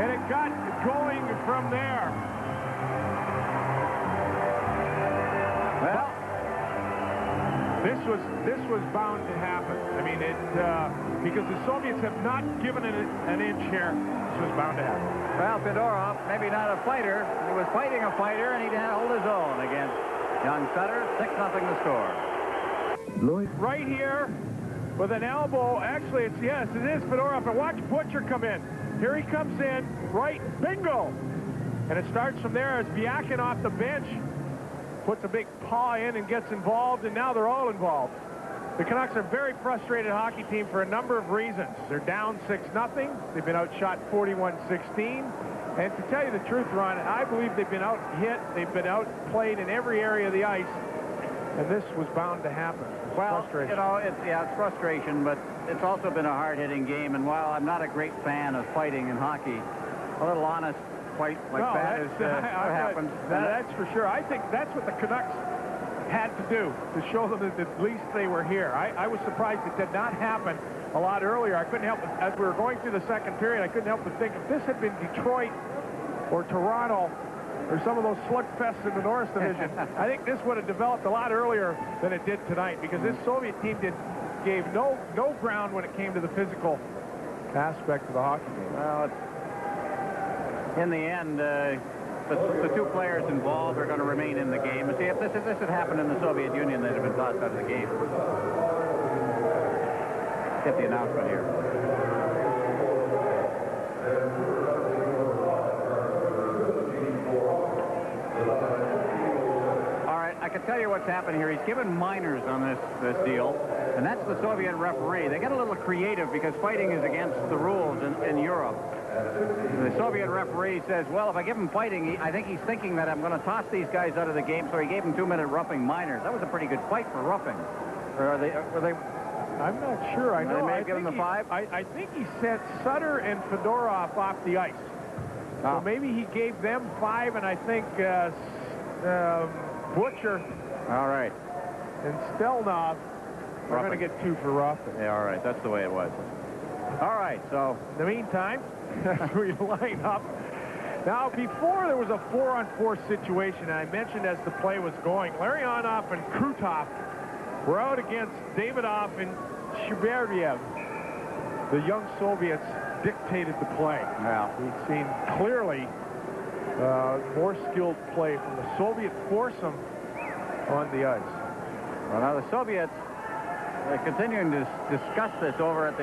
And it got going from there. Well, this was bound to happen. I mean, because the Soviets have not given it an inch here. This was bound to happen. Well, Fedorov, maybe not a fighter. He was fighting a fighter, and he didn't hold his own against young Sutter. 6-0 the score. Lloyd. Right here with an elbow. Actually, it is Fedorov. And watch Butcher come in. Here he comes in. Right, bingo. And it starts from there as Byakin off the bench puts a big paw in and gets involved, and now they're all involved. The Canucks are a very frustrated hockey team for a number of reasons. They're down 6-0. They've been outshot 41-16. And to tell you the truth, Ron, I believe they've been out-hit. They've been outplayed in every area of the ice. And this was bound to happen. Well, you know, it's frustration, but it's also been a hard-hitting game. And while I'm not a great fan of fighting in hockey, a little honest fight like that is what happens. That's for sure. I think that's what the Canucks had to do to show them that at least they were here. I was surprised it did not happen a lot earlier. I couldn't help it. As we were going through the second period, I couldn't help but think if this had been Detroit or Toronto or some of those slugfests in the Norris Division, I think this would have developed a lot earlier than it did tonight, because this Soviet team gave no ground when it came to the physical aspect of the hockey game. Well, in the end, the 2 players involved are going to remain in the game. See, if this had happened in the Soviet Union, they'd have been tossed out of the game. Get the announcement here. All right, I can tell you what's happened here. He's given minors on this deal, and that's the Soviet referee. They get a little creative because fighting is against the rules in Europe. The Soviet referee says, well, if I give him fighting, I think he's thinking that I'm going to toss these guys out of the game, so he gave him 2-minute roughing minors. That was a pretty good fight for roughing. Or were they? I'm not sure. I know. They may have given him the 5? I think he sent Sutter and Fedorov off the ice. So maybe he gave them 5, and I think Butcher. All right. And Stельнов are going to get 2 for roughing. Yeah, all right. That's the way it was. All right, so in the meantime, we line up. Now, before there was a 4-on-4 situation, and I mentioned as the play was going, Larionov and Krutov were out against Davydov and Chibiriev. The young Soviets dictated the play. Yeah. We've seen clearly more skilled play from the Soviet foursome on the ice. Well, now the Soviets continuing to discuss this over at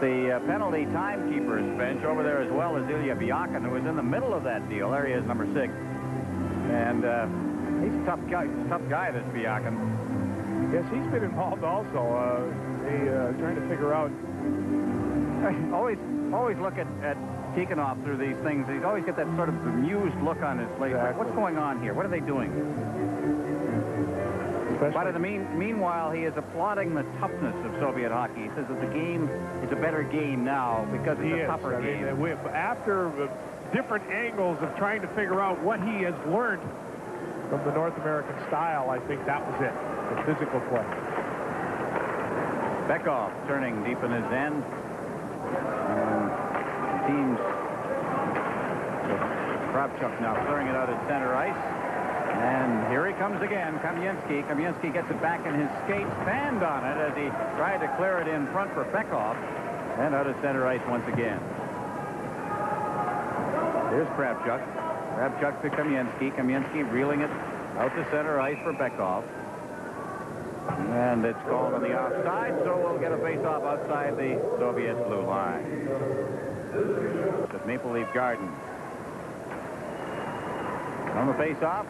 the penalty timekeeper's bench over there, as well as Ilya Byakin, who was in the middle of that deal. There he is, number 6. And he's a tough guy. He's a tough guy, this Byakin. Yes, he's been involved also. Trying to figure out. Always look at Tikhonov through these things. He'd always get that sort of bemused look on his face. Exactly. Like, what's going on here? What are they doing? But in the meanwhile, he is applauding the toughness of Soviet hockey. He says that the game is a better game now because it's a tougher game. After different angles of trying to figure out what he has learned from the North American style, I think that was it, the physical play. Bykov turning deep in his end. Teams. Kravchuk now clearing it out at center ice. And here he comes again, Kamensky. Kamensky gets it back in his skates, banned on it as he tried to clear it in front for Bykov. And out at center ice once again. Here's Kravchuk. Kravchuk to Kamensky. Kamensky reeling it out to center ice for Bykov. And it's called on the offside, so we'll get a face-off outside the Soviet blue line. At Maple Leaf Gardens. On the face-off,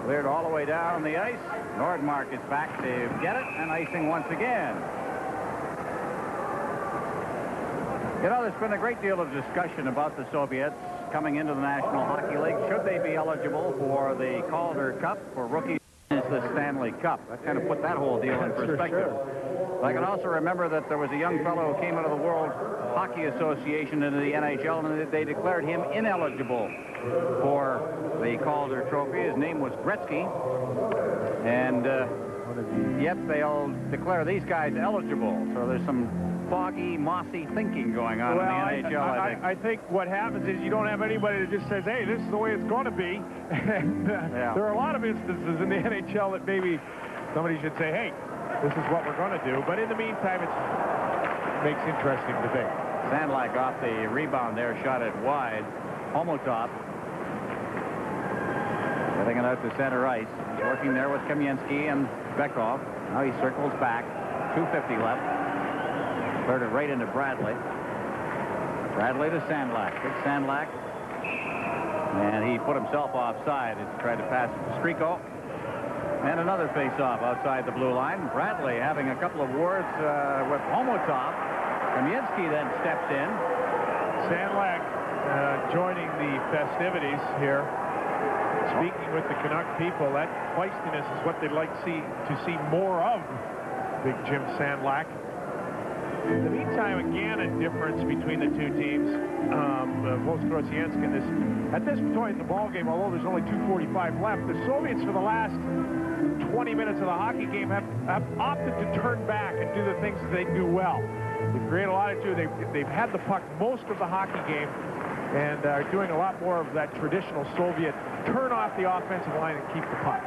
cleared all the way down the ice. Nordmark is back to get it, and icing once again. You know, there's been a great deal of discussion about the Soviets coming into the National Hockey League. Should they be eligible for the Calder Cup for rookies? The Stanley Cup. That kind of put that whole deal in perspective. Sure. I can also remember that there was a young fellow who came out of the World Hockey Association into the NHL, and they declared him ineligible for the Calder Trophy. His name was Gretzky, and yet they'll declare these guys eligible. So there's some foggy, mossy thinking going on in the NHL, I think what happens is you don't have anybody that just says, hey, this is the way it's going to be. And there are a lot of instances in the NHL that maybe somebody should say, hey, this is what we're going to do. But in the meantime, it makes interesting debate. Sandlak off the rebound there, shot it wide. Homutov getting it out to center ice. He's working there with Kamensky and Bykov. Now he circles back. 2:50 left. Cleared it right into Bradley. Bradley to Sandlak. Big Sandlak. And he put himself offside as he tried to pass it to Striko. And another face-off outside the blue line. Bradley having a couple of words with Homutov. Kamensky then steps in. Sandlak joining the festivities here. Speaking with the Canuck people, that feistiness is what they'd like to see more of, Big Jim Sandlak. In the meantime, again, a difference between the two teams. At this point in the ballgame, although there's only 2:45 left, the Soviets for the last 20 minutes of the hockey game have opted to turn back and do the things that they do well. They've created a lot of they've had the puck most of the hockey game and are doing a lot more of that traditional Soviet turn off the offensive line and keep the puck.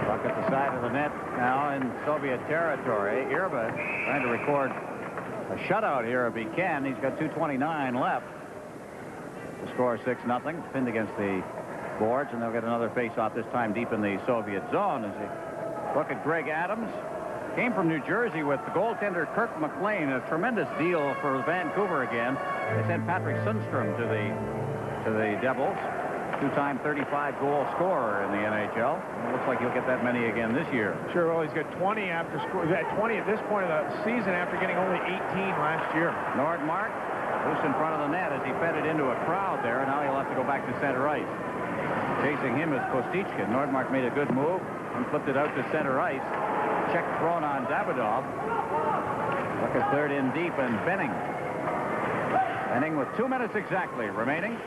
Puck at the side of the net now in Soviet territory. Irbe trying to record a shutout here if he can. He's got 2:29 left. The score 6-0. Pinned against the boards, and they'll get another face-off this time deep in the Soviet zone. As they look at Greg Adams. Came from New Jersey with the goaltender Kirk McLean. A tremendous deal for Vancouver again. They sent Patrick Sundstrom to the Devils. Two-time 35-goal scorer in the NHL. It looks like he'll get that many again this year. Sure, well, he's got 20 after score. He's at 20 at this point of the season after getting only 18 last year. Nordmark loose in front of the net as he fed it into a crowd there. Now he'll have to go back to center ice. Chasing him is Kostичкин. Nordmark made a good move and flipped it out to center ice. Check thrown on Davydov. Look at third in deep and Benning. Benning with 2 minutes exactly remaining.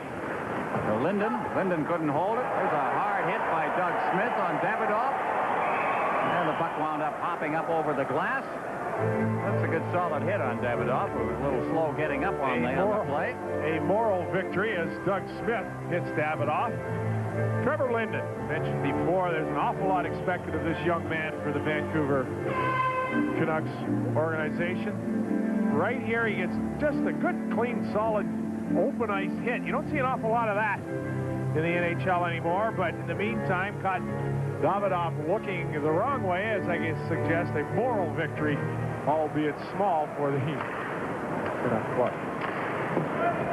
To Linden. Linden couldn't hold it. There's a hard hit by Doug Smith on Davydov. And the puck wound up hopping up over the glass. That's a good solid hit on Davydov, who was a little slow getting up on the play. A moral victory as Doug Smith hits Davydov. Trevor Linden, mentioned before, there's an awful lot expected of this young man for the Vancouver Canucks organization. Right here, he gets just a good, clean, solid, open ice hit. You don't see an awful lot of that in the NHL anymore, but in the meantime, caught Davıdov looking the wrong way, as I guess suggest a moral victory, albeit small, for the Canucks club.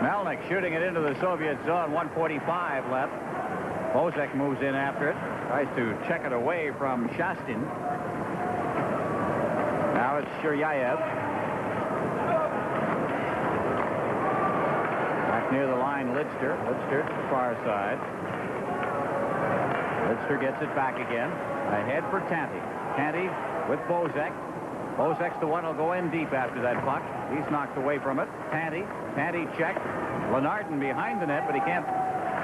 Melnick shooting it into the Soviet zone. 1:45 left. Bozek moves in after it. Tries to check it away from Shastin. Now it's Shiryayev. Back near the line, Lidster. Lidster to the far side. Lidster gets it back again. Ahead for Tanti. Tanti with Bozek. Bozek's the one who'll go in deep after that puck. He's knocked away from it. Tanti checked. Lenardin behind the net, but he can't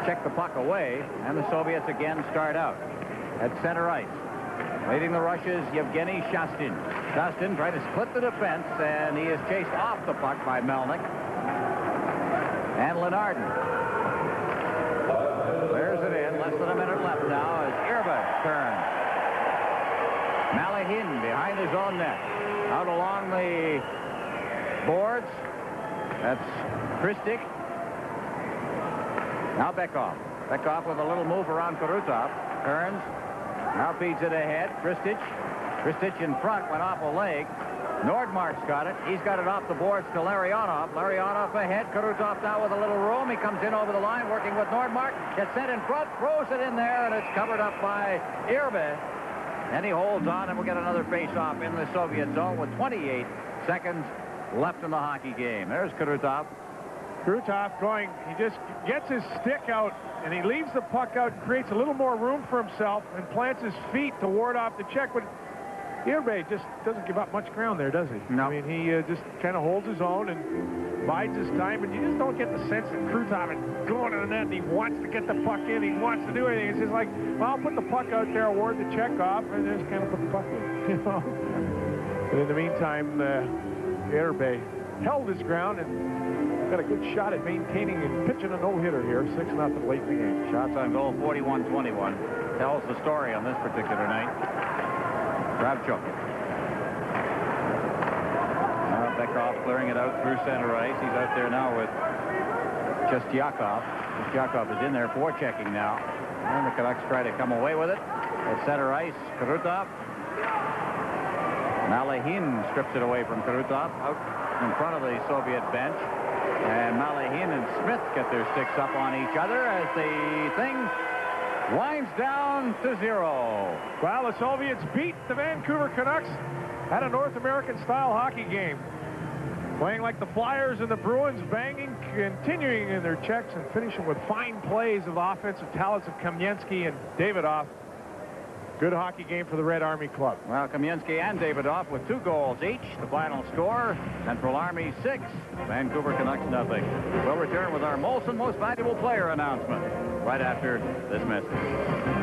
check the puck away. And the Soviets again start out at center ice. Leading the rushes, Yevgeny Shastin. Shastin trying to split the defense, and he is chased off the puck by Melnick. And Lenardin clears it in. Less than a minute left now as Irbe turns. Malahim behind his own net. Out along the boards. That's Hristic. Now Bykov. Bykov with a little move around Krutov. Turns. Now feeds it ahead. Hristic. Hristic in front. Went off a leg. Nordmark's got it. He's got it off the boards to Larionov. Larionov ahead. Krutov now with a little room. He comes in over the line working with Nordmark. Gets sent in front. Throws it in there, and it's covered up by Irbe. And he holds on, and we'll get another face-off in the Soviet zone with 28 seconds left in the hockey game. There's Krutov. Krutov going, he just gets his stick out, and he leaves the puck out and creates a little more room for himself and plants his feet to ward off the check. But Irbe just doesn't give up much ground there, does he? No. I mean, he just kind of holds his own and bides his time, but you just don't get the sense that Krutov is going to the net and he wants to get the puck in, he wants to do anything. It's just like, well, I'll put the puck out there, ward the check off, and just kind of put the puck in, you know? And in the meantime, Irbe held his ground and got a good shot at maintaining and pitching a no-hitter here, 6-0 late in the game. Shots on goal, 41-21. Tells the story on this particular night. Kravchuk. Now Bykov clearing it out through center ice. He's out there now with Chistякov. Chistякov is in there forechecking now. And the Canucks try to come away with it. At center ice, Krutov. Malahim strips it away from Krutov out in front of the Soviet bench. And Malahim and Smith get their sticks up on each other as the thing winds down to 0. Well, the Soviets beat the Vancouver Canucks at a North American-style hockey game. Playing like the Flyers and the Bruins, banging, continuing in their checks, and finishing with fine plays of the offensive talents of Kamensky and Davıdov. Good hockey game for the Red Army Club. Well, Kamensky and Davıdov with 2 goals each. The final score, Central Army 6, Vancouver Canucks nothing. We'll return with our Molson Most Valuable Player announcement right after this message.